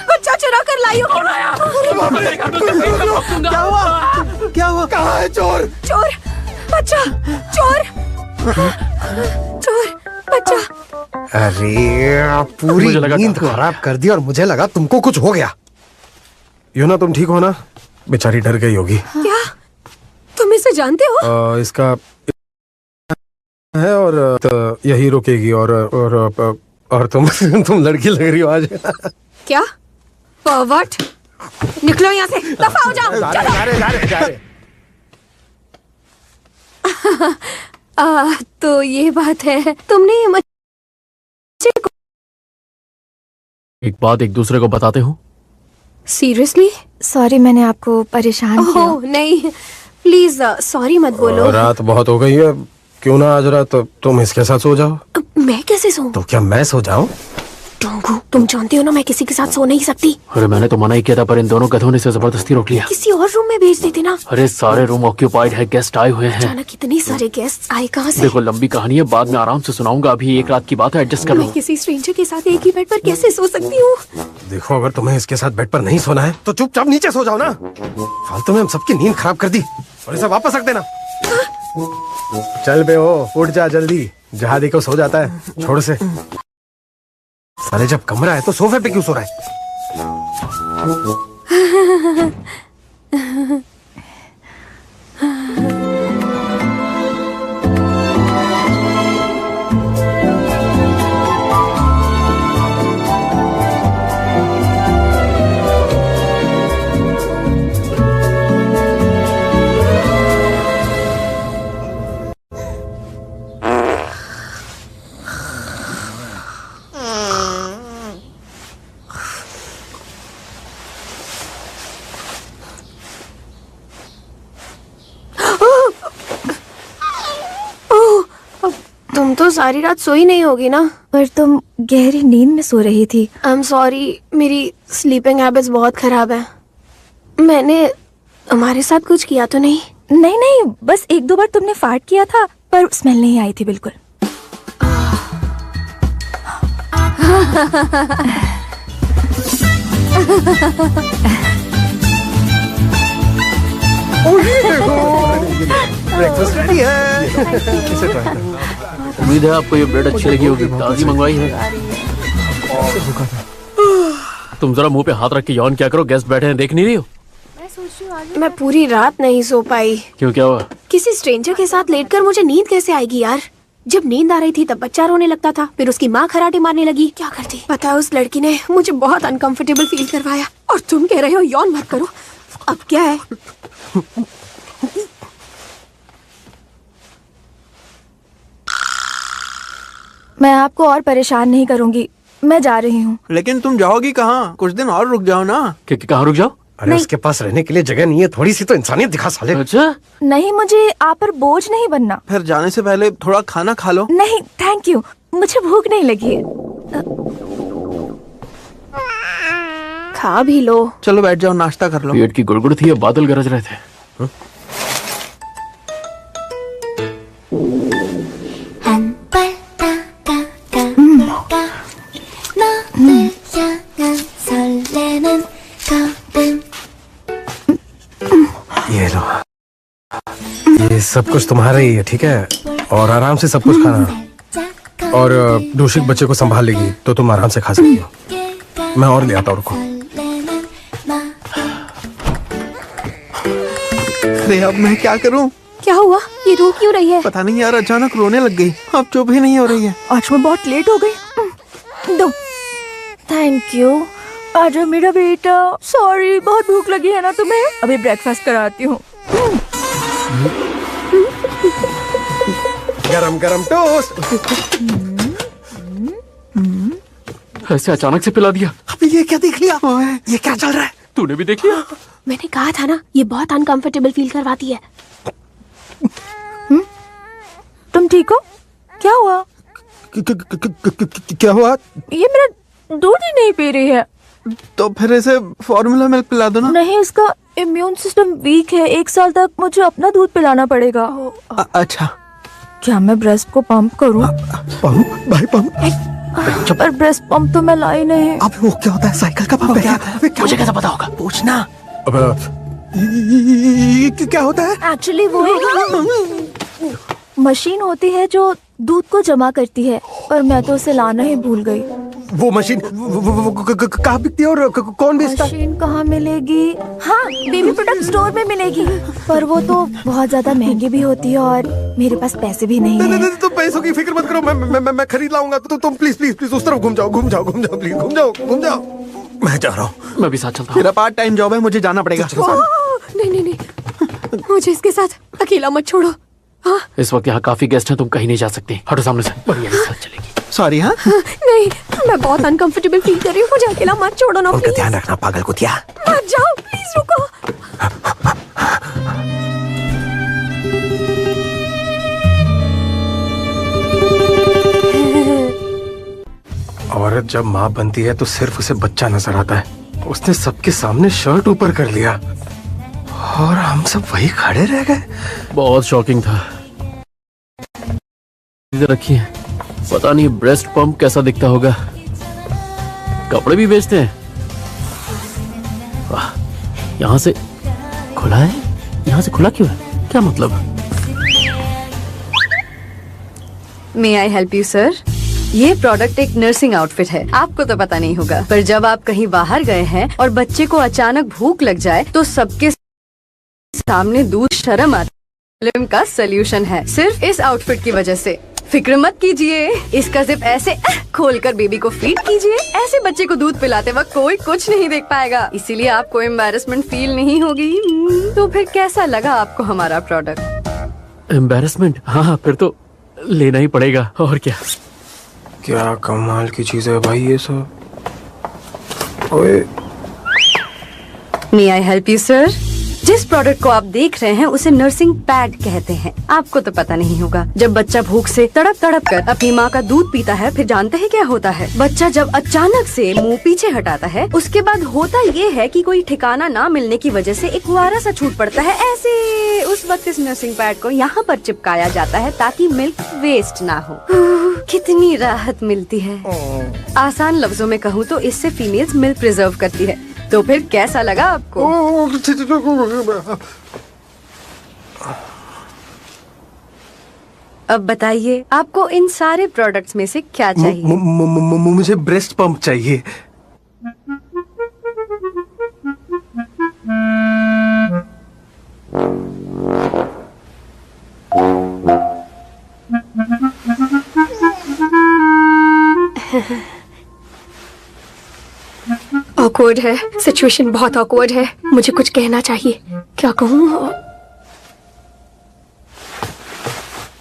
बच्चा चुरा कर लाई हूँ। क्या हुआ? क्या हुआ? कहाँ है चोर? चोर बच्चा, चोर बच्चा। अरे पूरी मुझे लगा नींद खराब कर दी और मुझे लगा तुमको कुछ हो गया। यूना, तुम ठीक हो ना? बेचारी डर गई होगी। क्या तुम इसे जानते हो? इसका है और तो यही रुकेगी और तुम लड़की लग रही हो आज। क्या परवर्ट, निकलो यहाँ से, दफा हो जाओ। जा रहे। तो ये बात है, तुमने मुझे एक बात एक दूसरे को बताते हो। सीरियसली? सॉरी, मैंने आपको परेशान किया। ओह नहीं, प्लीज सॉरी मत बोलो। रात बहुत हो गई है, क्यों ना आज रात तुम इसके साथ सो जाओ। मैं कैसे सोऊं? तो क्या मैं सो जाऊं? टोंगू, तुम जानते हो ना मैं किसी के साथ सो नहीं सकती। अरे मैंने तो मना ही किया था, पर इन दोनों गधों ने इसे जबरदस्ती रोक लिया। किसी और रूम में भेज देते ना। अरे सारे रूम ऑक्यूपाइड है, गेस्ट आए हुए हैं। अचानक कितने सारे गेस्ट आए कहाँ से? देखो लंबी कहानी है, बाद में आराम से सुनाऊंगा। अभी एक रात की बात है, एडजस्ट कर लो। मैं किसी स्ट्रेंजर के साथ एक ही बेड पर कैसे सो सकती हूँ? देखो, अगर तुम्हें इसके साथ बेड पर नहीं सोना है तो चुपचाप नीचे सो जाओ ना। फालतू में हम सबकी नींद खराब कर दी और इसे वापस रख देना। चल बे, हो उठ जा जल्दी। जहाँ देखो सो जाता है, छोड़ से। साले जब कमरा है तो सोफे पे क्यों सो रहा है? तुम तो सारी रात सोई नहीं होगी ना? पर तुम गहरी नींद में सो रही थी। आई एम सॉरी, मेरी स्लीपिंग हैबिट्स बहुत खराब है। मैंने तुम्हारे साथ कुछ किया तो नहीं? नहीं नहीं, बस एक दो बार तुमने फार्ट किया था, पर स्मेल नहीं आई थी बिल्कुल। ब्रेकफास्ट रेडी है। इसे ट्राई करो। उम्मीद है आपको ये ब्रेड अच्छी लगी होगी, ताजी मंगवाई है। तुम जरा मुंह पे हाथ रख के यौन क्या करो, गेस्ट बैठे हैं, देख नहीं रही हो? मैं पूरी रात नहीं सो पाई। क्यों, क्या हुआ? किसी स्ट्रेंजर के साथ लेटकर मुझे नींद कैसे आएगी यार? जब नींद आ रही थी तब बच्चा रोने लगता था, फिर उसकी माँ खराटे मारने लगी। क्या करती? पता है, उस लड़की ने मुझे बहुत अनकंफर्टेबल फील करवाया। और तुम कह रहे हो यौन मत करो। अब क्या है? मैं आपको और परेशान नहीं करूंगी, मैं जा रही हूँ। लेकिन तुम जाओगी कहाँ? कुछ दिन और रुक जाओ ना। कहाँ रुक जाओ? अरे उसके पास रहने के लिए जगह नहीं है, थोड़ी सी तो इंसानियत दिखा साले। अच्छा नहीं, मुझे आप पर बोझ नहीं बनना। फिर जाने से पहले थोड़ा खाना खा लो। नहीं थैंक यू, मुझे भूख नहीं लगी है। खा भी लो। चलो बैठ जाओ, नाश्ता कर लो। पेट की गुड़गुड़ थी, अब बादल गरज रहे थे। ये लो, ये सब कुछ तुम्हारा ही है, ठीक है? और आराम से सब कुछ खाना। और दूषित बच्चे को संभाल लेगी तो तुम आराम से खा सकती हो। मैं और ले आता हूँ, रुको। अरे अब मैं क्या करूं? क्या हुआ? ये रो क्यों रही है? पता नहीं यार, अचानक रोने लग गई। अब चुप ही नहीं हो रही है। आज मैं बहुत लेट हो गई। दो। Thank you. आजा मेरा बेटा। सॉरी, बहुत भूख लगी है ना तुम्हें? अभी ब्रेकफास्ट कराती हूँ। गरम गरम टोस्ट। ऐसे अचानक से पिला दिया। अबे ये क्या देख लिया? ओए, ये क्या चल रहा है? तूने भी देख लिया? मैंने कहा था ना, ये बहुत अनकंफर्टेबल फील करवाती है। तुम ठीक हो? क्या हुआ? क्या हुआ? ये मेरा दूध ही नहीं पी रही है। तो फिर इसे फॉर्मूला मिल्क पिला दो ना। नहीं, इसका इम्यून सिस्टम वीक है। 1 साल तक मुझे अपना दूध पिलाना पड़ेगा। अच्छा, क्या मैं ब्रेस्ट को पंप करूं? पंप? भाई पंप? पर ब्रेस्ट पंप तो मैं लाई नहीं। अब वो क्या होता है? साइकिल का पंप है क्या? मुझे कैसे पता होगा? पूछना। क्या होता है? एक्चुअली वो एक मशीन होती है जो दूध को जमा करती है, पर मैं तो उसे लाना ही भूल गई। वो मशीन कहाँ बिकती है और कौन बेचता है? मशीन कहाँ मिलेगी? हाँ, बेबी प्रोडक्ट स्टोर में मिलेगी, पर वो तो बहुत ज्यादा महंगी भी होती है और मेरे पास पैसे भी नहीं है। तुम पैसों की फिक्र मत करो, मैं खरीद लाऊंगा। तो तुम प्लीज प्लीज प्लीज उस तरफ घूम जाओ प्लीज, घूम जाओ। मैं जा रहा हूँ। मैं भी साथ चलता हूँ। मेरा पार्ट टाइम जॉब है, मुझे जाना पड़ेगा। नहीं, मुझे इसके साथ अकेला मत छोड़ो। हाँ? इस वक्त यहाँ काफी गेस्ट हैं, तुम कहीं नहीं जा सकती। हटो सामने से। बढ़िया साथ चलेगी। सॉरी। हाँ, नहीं, मैं बहुत अनकंफर्टेबल फील कर रही हूँ। मुझे अकेला मत छोड़ो ना उनका प्लीज। ध्यान रखना, पागल कुतिया। मत जाओ प्लीज, रुको। औरत जब माँ बनती है तो सिर्फ उसे बच्चा नजर आता है। उसने सबके सामने शर्ट ऊपर कर लिया और हम सब वही खड़े रह गए। बहुत शॉकिंग था। इधर रखिए। पता नहीं ब्रेस्ट पंप कैसा दिखता होगा। कपड़े भी बेचते हैं। वाह, यहाँ से खुला है। यहाँ से खुला क्यों है? क्या मतलब? मे आई हेल्प यू सर? ये प्रोडक्ट एक नर्सिंग आउटफिट है। आपको तो पता नहीं होगा, पर जब आप कहीं बाहर गए हैं और बच्चे को अचानक भूख लग जाए तो सबके सामने दूध शर्म आती का सोल्यूशन है, सिर्फ इस आउटफिट की वजह से। फिक्र मत कीजिए, इसका जिप ऐसे खोलकर बेबी को फीड कीजिए। ऐसे बच्चे को दूध पिलाते वक्त कोई कुछ नहीं देख पाएगा, इसीलिए आपको एम्बैरेसमेंट फील नहीं होगी। तो फिर कैसा लगा आपको हमारा प्रोडक्ट? एम्बैरेसमेंट? हाँ, फिर तो लेना ही पड़ेगा। और क्या कमाल की चीज है भाई ये सब। ओए, मे आई हेल्प यू सर? जिस प्रोडक्ट को आप देख रहे हैं उसे नर्सिंग पैड कहते हैं। आपको तो पता नहीं होगा, जब बच्चा भूख से तड़प तड़प कर अपनी माँ का दूध पीता है, फिर जानते हैं क्या होता है? बच्चा जब अचानक से मुंह पीछे हटाता है, उसके बाद होता ये है कि कोई ठिकाना ना मिलने की वजह से एक फुवारा सा छूट पड़ता है ऐसे। उस वक्त इस नर्सिंग पैड को यहाँ पर चिपकाया जाता है ताकि मिल्क वेस्ट ना हो। कितनी राहत मिलती है। आसान लफ्जों में कहूँ तो इससे फीमेल्स मिल्क प्रिजर्व करती है। तो फिर कैसा लगा आपको? अब बताइए, आपको इन सारे प्रोडक्ट्स में से क्या चाहिए? मुझे ब्रेस्ट पंप चाहिए। ऑकवर्ड है, सिचुएशन बहुत ऑकवर्ड है। मुझे कुछ कहना चाहिए, क्या कहूँ?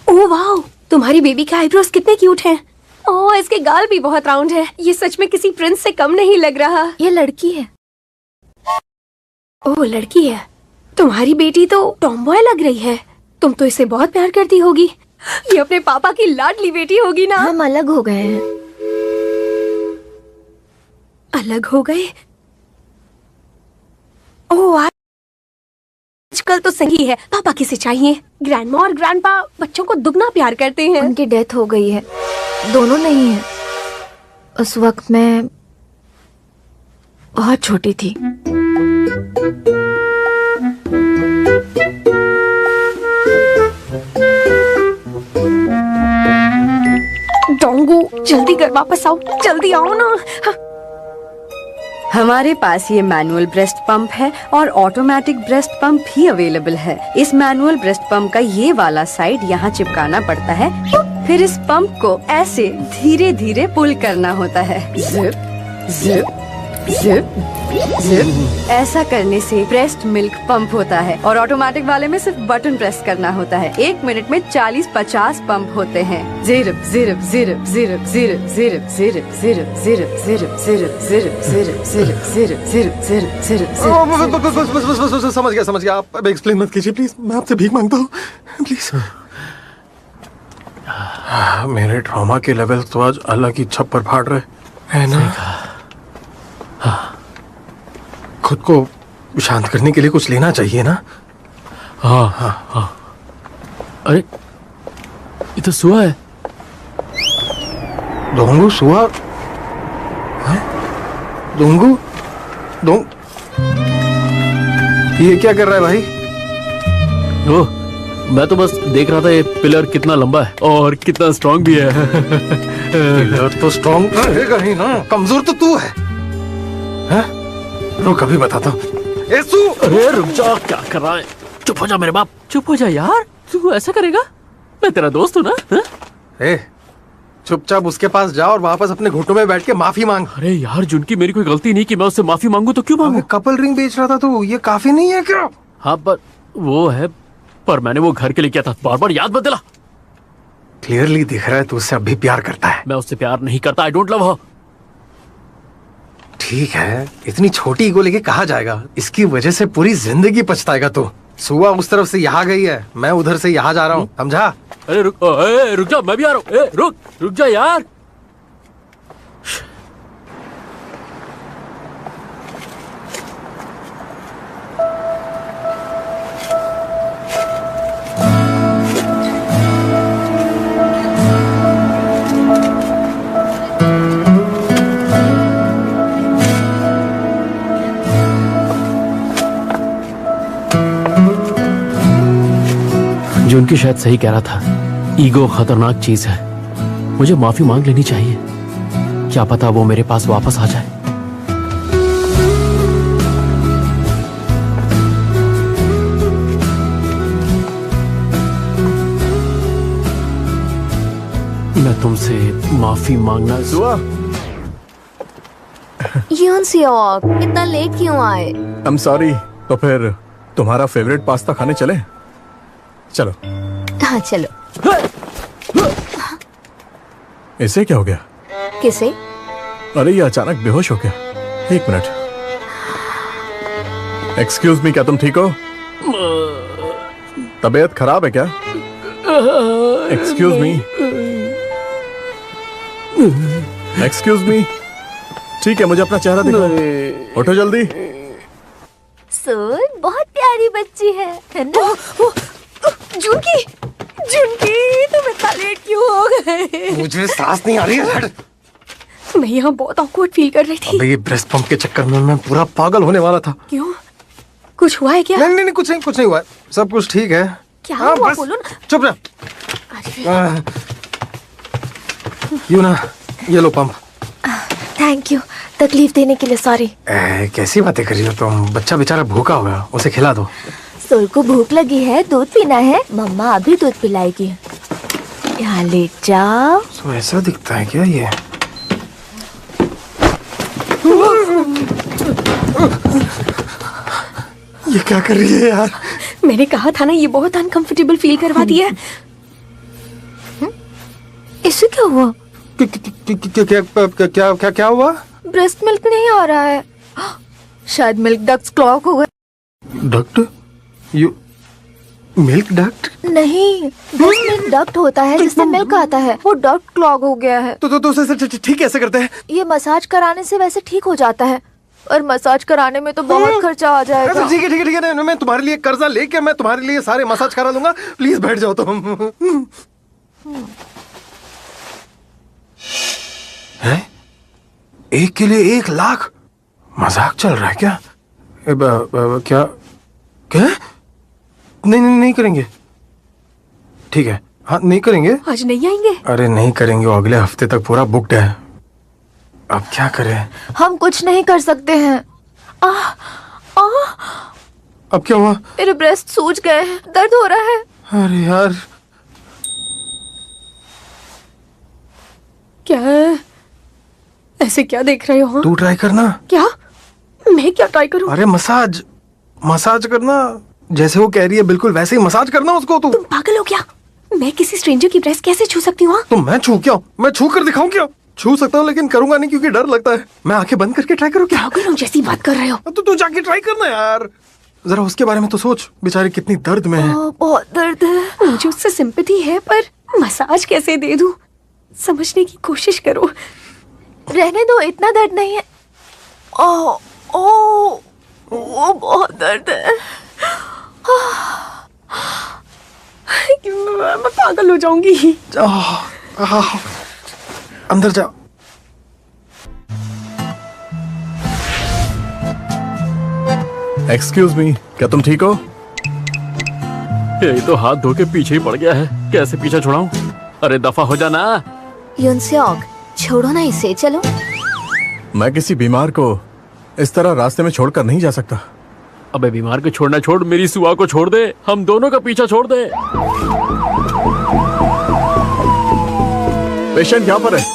ओह वाओ, तुम्हारी बेबी के आईब्रोज कितने क्यूट हैं। ओह, इसके गाल भी बहुत राउंड है। ये सच में किसी प्रिंस से कम नहीं लग रहा। ये लड़की है। ओह, लड़की है। तुम्हारी बेटी तो टॉमबॉय लग रही है। तुम तो इसे बहुत प्यार करती होगी। ये अपने पापा की लाडली बेटी होगी ना। हम अलग हो गए हैं। अलग हो गए? ओह, आजकल तो सही है। पापा किसे चाहिए? ग्रैंडमा और ग्रैंडपा बच्चों को दुगना प्यार करते हैं। उनकी डेथ हो गई है। दोनों नहीं है। उस वक्त मैं बहुत छोटी थी। डोंगू, जल्दी कर, वापस आओ, जल्दी आओ ना। हाँ। हमारे पास ये मैनुअल ब्रेस्ट पंप है और ऑटोमेटिक ब्रेस्ट पंप भी अवेलेबल है। इस मैनुअल ब्रेस्ट पंप का ये वाला साइड यहाँ चिपकाना पड़ता है, फिर इस पंप को ऐसे धीरे धीरे पुल करना होता है। Zip zip zip zip. ऐसा करने से ब्रेस्ट मिल्क पंप होता है और ऑटोमेटिक वाले में सिर्फ बटन प्रेस करना होता है। 1 मिनट में 40-50 पंप होते हैं। जिरप जिरप जिरप जिरप जिरप जिरप जिरप जिरप जिरप जिरप जिरप जिरप जिरप जिरप जिरप जिरप जिरप जिरप जिरप। बस समझ गया। आप एक्सप्लेन मत कीजिए प्लीज। मैं आपसे भीख मांगता हूँ प्लीज। मेरे ट्रॉमा के लेवल तो आज अलग ही छप्पर फाड़ रहे है ना। खुद को शांत करने के लिए कुछ लेना चाहिए ना। हाँ। अरे, ये तो सुआ है। डोंगू सुआ? डोंगू डोंग ये क्या कर रहा है भाई? ओह, मैं तो बस देख रहा था ये पिलर कितना लंबा है और कितना स्ट्रांग भी है। पिलर तो स्ट्रांग रहेगा ही ना, कमजोर तो तू है। रुक अभी बताता हूँ। अरे रुक जा, क्या कर रहा है? चुप हो जा मेरे बाप, चुप हो जा यार। तू ऐसा करेगा? मैं तेरा दोस्त हूँ ना। ए, चुपचाप उसके पास जाओ और वापस अपने घुटनों में बैठ के माफी मांग। अरे यार, जिनकी मेरी कोई गलती नहीं कि मैं उससे माफी मांगू तो क्यों मांगू? कपल रिंग बेच रहा था तो ये काफी नहीं है क्या? हाँ, पर वो है, पर मैंने वो घर के लिए किया था। बार बार याद मत दिला। क्लियरली दिख रहा है तू उससे अब भी प्यार करता है। मैं उससे प्यार नहीं करता। आई डोंट लव हर। ठीक है, इतनी छोटी ईगो लेके कहा जाएगा? इसकी वजह से पूरी जिंदगी पछताएगा तू। सुआ उस तरफ से यहाँ गई है, मैं उधर से यहाँ जा रहा हूँ, समझा? अरे रुक जा, मैं भी आ रहा हूँ। रुक जा यार। जो उनकी शायद सही कह रहा था। ईगो खतरनाक चीज है। मुझे माफी मांग लेनी चाहिए। क्या पता वो मेरे पास वापस आ जाए। मैं तुमसे माफी मांगना। सुआ, यून सियोक, इतना लेट क्यों आए? I am sorry. तो फिर तुम्हारा फेवरेट पास्ता खाने चले? चलो। हाँ चलो। इसे क्या हो गया? किसे? अरे ये अचानक बेहोश हो गया। 1 मिनट। एक्सक्यूज मी, क्या तुम ठीक हो? तबीयत खराब है क्या? Excuse me. Excuse me. ठीक है, मुझे अपना चेहरा दिखाओ। उठो जल्दी। सोल बहुत प्यारी बच्ची है ना? जुनकी, तुम इतना लेट क्यों हो गए? मुझे सांस नहीं आ रही है। मैं यहाँ बहुत ऑकवर्ड फील कर रही थी। अबे ये ब्रेस्ट पंप के चक्कर में मैं पूरा पागल होने वाला था। क्यों? कुछ हुआ है क्या? नहीं, कुछ नहीं हुआ। सब कुछ ठीक है। क्या हुआ? बोलो ना। चुप रह। यूं ना, ये लो पंप। थैंक यू, तकलीफ देने के लिए सॉरी। कैसी बातें कर रही हो तुम? बच्चा बेचारा भूखा होगा, उसे खिला दो। सोल को भूख लगी है, दूध पीना है। मम्मा अभी दूध पिलाएगी। यहाँ लेट जाओ। तो ऐसा दिखता है क्या ये? ये क्या कर रही है यार? मैंने कहा था ना, ये बहुत अनकंफर्टेबल फील करवाती है। इससे क्या हुआ? क्या क्या क्या हुआ? ब्रेस्ट मिल्क नहीं आ रहा है, शायद मिल्क डक्ट्स क्लॉग हो गए। डक्ट? You milk duct? नहीं, ब्रेस्ट मिल्क डक्ट होता है जिससे मिल्क आता है, वो डक्ट क्लॉग हो गया है। तो उसे ठीक कैसे करते हैं? ये मसाज कराने से वैसे ठीक हो जाता है, और मसाज कराने में तो बहुत खर्चा आ जाएगा। ठीक है ठीक है ठीक है, मैं तुम्हारे लिए कर्जा लेके मैं तुम्हारे लिए सारे मसाज करा लूंगा। प्लीज बैठ जाओ तुम। है? एक के लिए 1 लाख? मजाक चल रहा है क्या? क्या क्या? नहीं करेंगे। ठीक है, हाँ नहीं करेंगे। आज नहीं आएंगे? अरे नहीं करेंगे, वो अगले हफ्ते तक पूरा बुक्ड है। अब क्या करें? हम कुछ नहीं कर सकते हैं। अब क्या हुआ? मेरे ब्रेस्ट सूज गए हैं, दर्द हो रहा है। अरे यार, क्या है? ऐसे क्या देख रहे हो? तू ट्राई करना। क्या? मैं क्या ट्राई करूं? अरे मसाज करना, जैसे वो कह रही है बिल्कुल वैसे ही मसाज करना उसको। तू पागल हो क्या? मैं किसी स्ट्रेंजर की ब्रेस्ट कैसे छू सकती हूँ? तो मैं छू क्या? मैं छू कर दिखाऊं क्या? छू सकता हूँ लेकिन करूंगा नहीं क्योंकि डर लगता है। मैं आंखें बंद करके ट्राई करूँ क्या? पागल जैसी बात कर रहे हो। तो तू जाके ट्राई करना यार, जरा उसके बारे में तो सोच, बेचारी कितनी दर्द में है। बहुत दर्द है। मुझे उससे सिंपैथी है, पर मसाज कैसे दे दूं? समझने की कोशिश करो। रहने दो, इतना दर्द नहीं है। वो बहुत दर्द है। मैं पागल हो जाऊंगी। अंदर जा। एक्सक्यूज मी, क्या तुम ठीक हो? यही तो हाथ धो के पीछे ही पड़ गया है, कैसे पीछा छुड़ाऊं? अरे दफा हो जाना। युनसेओक, छोड़ो ना इसे, चलो। मैं किसी बीमार को इस तरह रास्ते में छोड़कर नहीं जा सकता। अबे बीमार को छोड़ना छोड़, मेरी सुआ को छोड़ दे, हम दोनों का पीछा छोड़ दे। पेशेंट यहाँ पर है।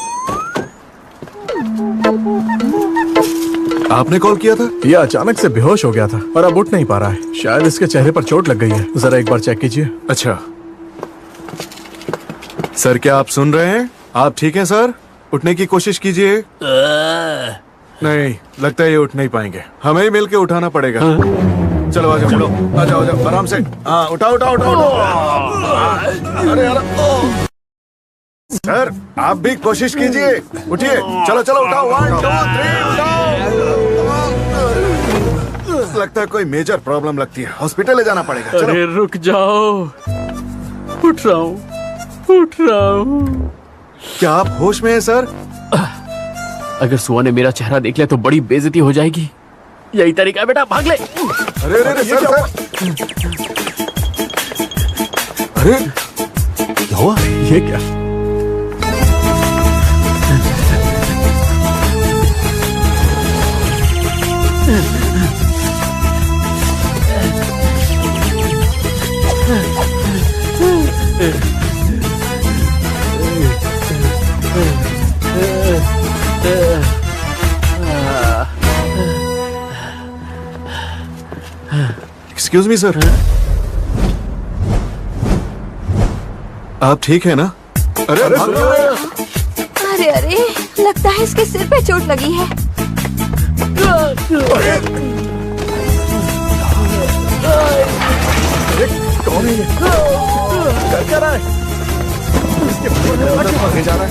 आपने कॉल किया था? यह अचानक से बेहोश हो गया था और अब उठ नहीं पा रहा है। शायद इसके चेहरे पर चोट लग गई है, जरा एक बार चेक कीजिए। अच्छा सर, क्या आप सुन रहे हैं? आप ठीक हैं सर? उठने की कोशिश कीजिए। नहीं, लगता है ये उठ नहीं पाएंगे, हमें ही मिलके उठाना पड़ेगा। चलो आ जाओ, चलो आ जाओ आराम से। हाँ उठाओ। अरे सर आप भी कोशिश कीजिए, उठिए। चलो उठाओ, 1 2 3 उठाओ। लगता है कोई मेजर प्रॉब्लम लगती है, हॉस्पिटल ले जाना पड़ेगा। चलो। अरे रुक जाओ, उठ रहा हूँ। क्या आप होश में हैं सर? अगर सुआ ने मेरा चेहरा देख लिया तो बड़ी बेइज्जती हो जाएगी। यही तरीका है बेटा, भाग ले। अरे सर। अरे क्या हुआ? ये क्या? एक्सक्यूज मी सर, आप ठीक है ना? अरे लगता है इसके सिर पे चोट लगी है। कौन है ये? क्या रहा है? इसके भागे जा रहा है।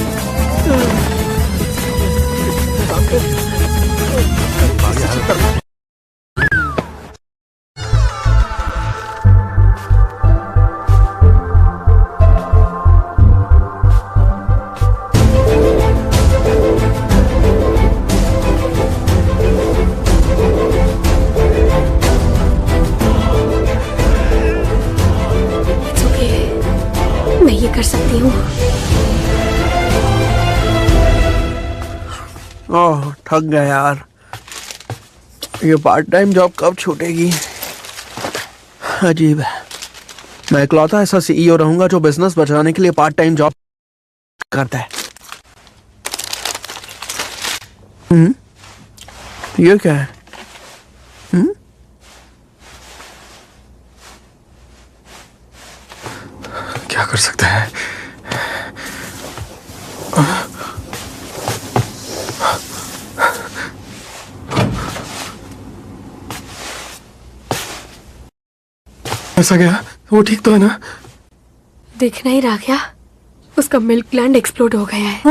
मैं ये कर सकती हूँ। ओह थक गया यार, ये पार्ट टाइम जॉब कब छूटेगी? अजीब है, मैं इकलौता ऐसा सीईओ रहूंगा जो बिजनेस बचाने के लिए पार्ट टाइम जॉब करता है। ये क्या है? क्या कर सकते हैं? ऐसा गया? वो ठीक तो है ना? दिख नहीं रहा क्या? उसका मिल्क ग्लैंड एक्सप्लोड हो गया है।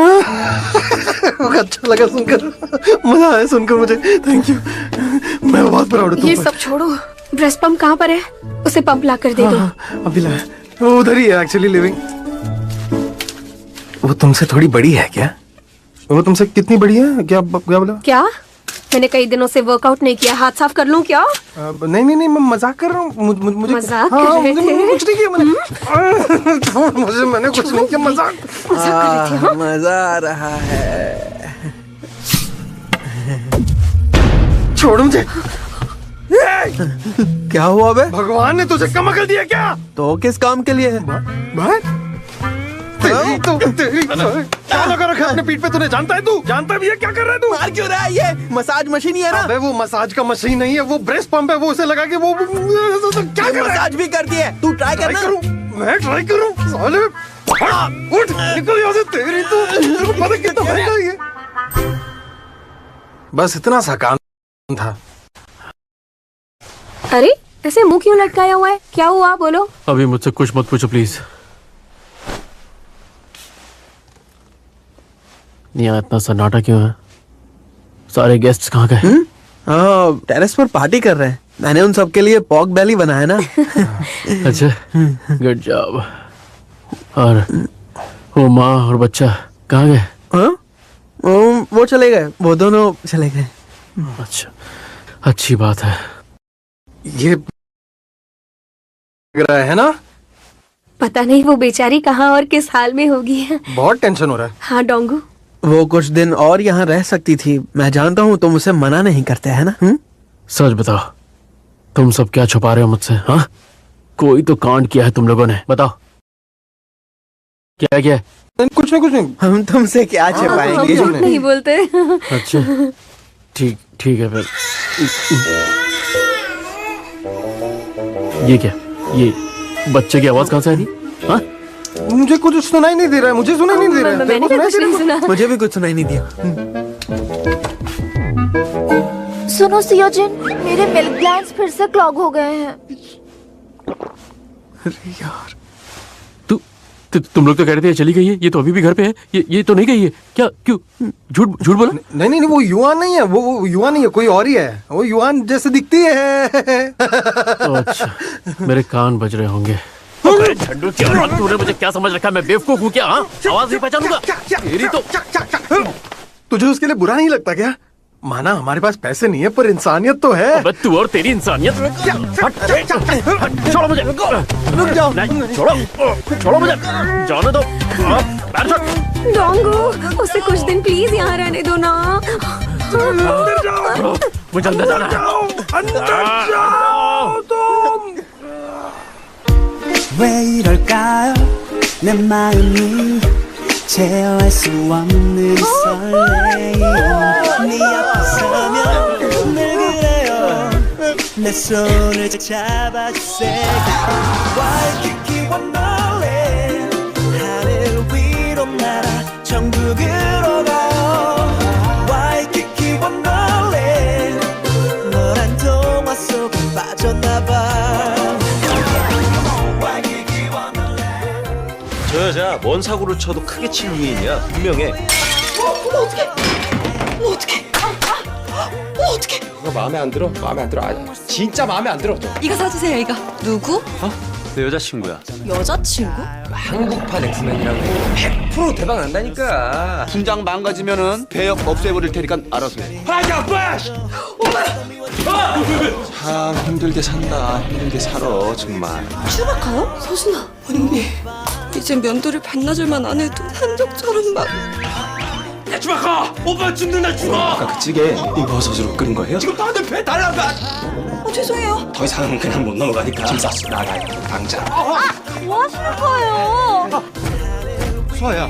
अच्छा लगा सुनकर, मजा आया सुनकर मुझे। थैंक यू, मैं बहुत प्राउड हूँ तुम ये पर। सब छोड़ो, ब्रेस्ट पंप कहाँ पर है? उसे पंप ला कर दे दो। अभी लाया, वो उधर ही है एक्चुअली लिविंग। वो तुमसे थोड़ी बड़ी है क्या? वो तुमसे कितनी बड़ी है? क्या बोला? क्या? मैंने कई दिनों से वर्कआउट नहीं किया, हाथ साफ कर लूं क्या? नहीं मैं मजाक कर रहा हूँ। मुझे मजाक हाँ, कर रहे मुझे थे? कुछ नहीं किया मैंने। मैंने कुछ नहीं किया, मजाक कर रहे थे, हाँ? मजा आ रहा है। छोड़ मुझे। क्या हुआ बे? भगवान ने तुझे कम कर दिया क्या? तो किस काम के लिए है? तेरी क्या लगा रखा है अपने पीठ पे? तूने जानता है? तू जानता भी है क्या कर रहा है तू? मार क्यों रहा है? ये मसाज मशीन ही है ना? अबे वो मसाज का मशीन नहीं है, वो ब्रेस्ट पंप है। वो उसे लगा के वो क्या कर रहा है? मसाज भी करती है। तू ट्राई ट्राई करना। करूं? मैं ट्राई करूं? साले उठ, निकल यहाँ से। तेरी तो तेरे को पता कितना महंगा ये। बस इतना सा काम था। अरे ऐसे मुंह क्यों लटकाया हुआ है? क्या हुआ बोलो? अभी मुझसे कुछ मत पूछो प्लीज। यहाँ इतना सन्नाटा क्यों है? सारे गेस्ट्स कहाँ गए? हाँ, टेरेस पर पार्टी कर रहे हैं। मैंने उन सबके लिए पॉक बेली बनाया ना। अच्छा, गुड जॉब। और वो माँ और बच्चा कहाँ गए? हाँ? वो चले गए, वो दोनों चले गए। अच्छा, अच्छी बात है। ये लग रहा है ना? पता नहीं वो बेचारी कहाँ और किस हाल में होगी। बहुत टेंशन हो रहा है। हाँ डोंगू, वो कुछ दिन और यहाँ रह सकती थी। मैं जानता हूँ तुम उसे मना नहीं करते है ना? सच बताओ, तुम सब क्या छुपा रहे हो मुझसे? हाँ, कोई तो कांड किया है तुम लोगों ने। बताओ क्या किया है? कुछ नहीं। हम तुमसे क्या हम छिपाएंगे? झूठ नहीं बोलते। अच्छा, ठीक है फिर। ये क्या? ये बच्चे की आवाज कहाँ से आ रही? हाँ, मुझे कुछ सुनाई नहीं दे रहा है। मुझे सुनाई नहीं दे रहा है। मैंने तो कुछ नहीं सुना। मुझे भी कुछ सुनाई नहीं दिया। सुनो सियोजिन, मेरे मिल्क ग्लैंड्स फिर से क्लॉग हो गए हैं। अरे यार, तुम लोग तो कह रहे थे ये चली गई है। ये तो अभी भी घर पे है। ये तो नहीं गई है क्या? क्यों झूठ बोला? नहीं, वो युआन नहीं है। वो युआन नहीं है, कोई और ही है। वो युआन जैसे दिखती है। अच्छा, मेरे कान बज रहे होंगे। झंडू, क्या तूने मुझे क्या समझ रखा है? मैं बेवकूफ हूँ क्या? हाँ, आवाज नहीं पहचानूंगा तेरी तो। तुझे उसके लिए बुरा नहीं लगता क्या? माना हमारे पास पैसे नहीं है, पर इंसानियत तो है। अबे तू और तेरी इंसानियत। छोड़ो मुझे। रुक जाओ। नहीं, छोड़ो मुझे। जाने दो। पैर छोड़। डोंगू, उसे कुछ दिन प्लीज यहाँ रहने दो ना। अंदर जाओ। मुझे अंदर जाना है। अंदर जाओ तुम। 왜 이럴까요? 내 마음이 제어할 수 없는 설레임. 네 앞에 서면 늘 그래요. 내 손을 잡아주세요. 와이키키 원더랜드 하늘 위로 날아 천국으로 가요. 와이키키 원더랜드 너란 동화 속에 빠졌나봐. 저 여자 뭔 사고를 쳐도 크게 친 위인이야. 분명해. 어떻게? 이거 마음에 안 들어? 마음에 안 들어? 아, 진짜 마음에 안 들어. 이거 사주세요. 이거 누구? 내 여자친구야. 여자친구? 한국판 엑스맨이라고 100% 대박 난다니까. 분장 망가지면은 배역 없애버릴 테니까 알아서 해. 참 힘들게 산다. 힘들게 살아 정말. 추박하요? 서준아 언니, 이제 면도를 반나절만 안 해도 한적처럼 막. 야 주박아! 오빠 죽는다 죽어! 아까 그 찌개 이 버섯으로 끓인 거예요? 지금 나한테 배 달라가! 죄송해요. 더 이상은 그냥 못 넘어가니까 짐 쌌어. 나가 당장. 뭐 하시는 거예요? 수아야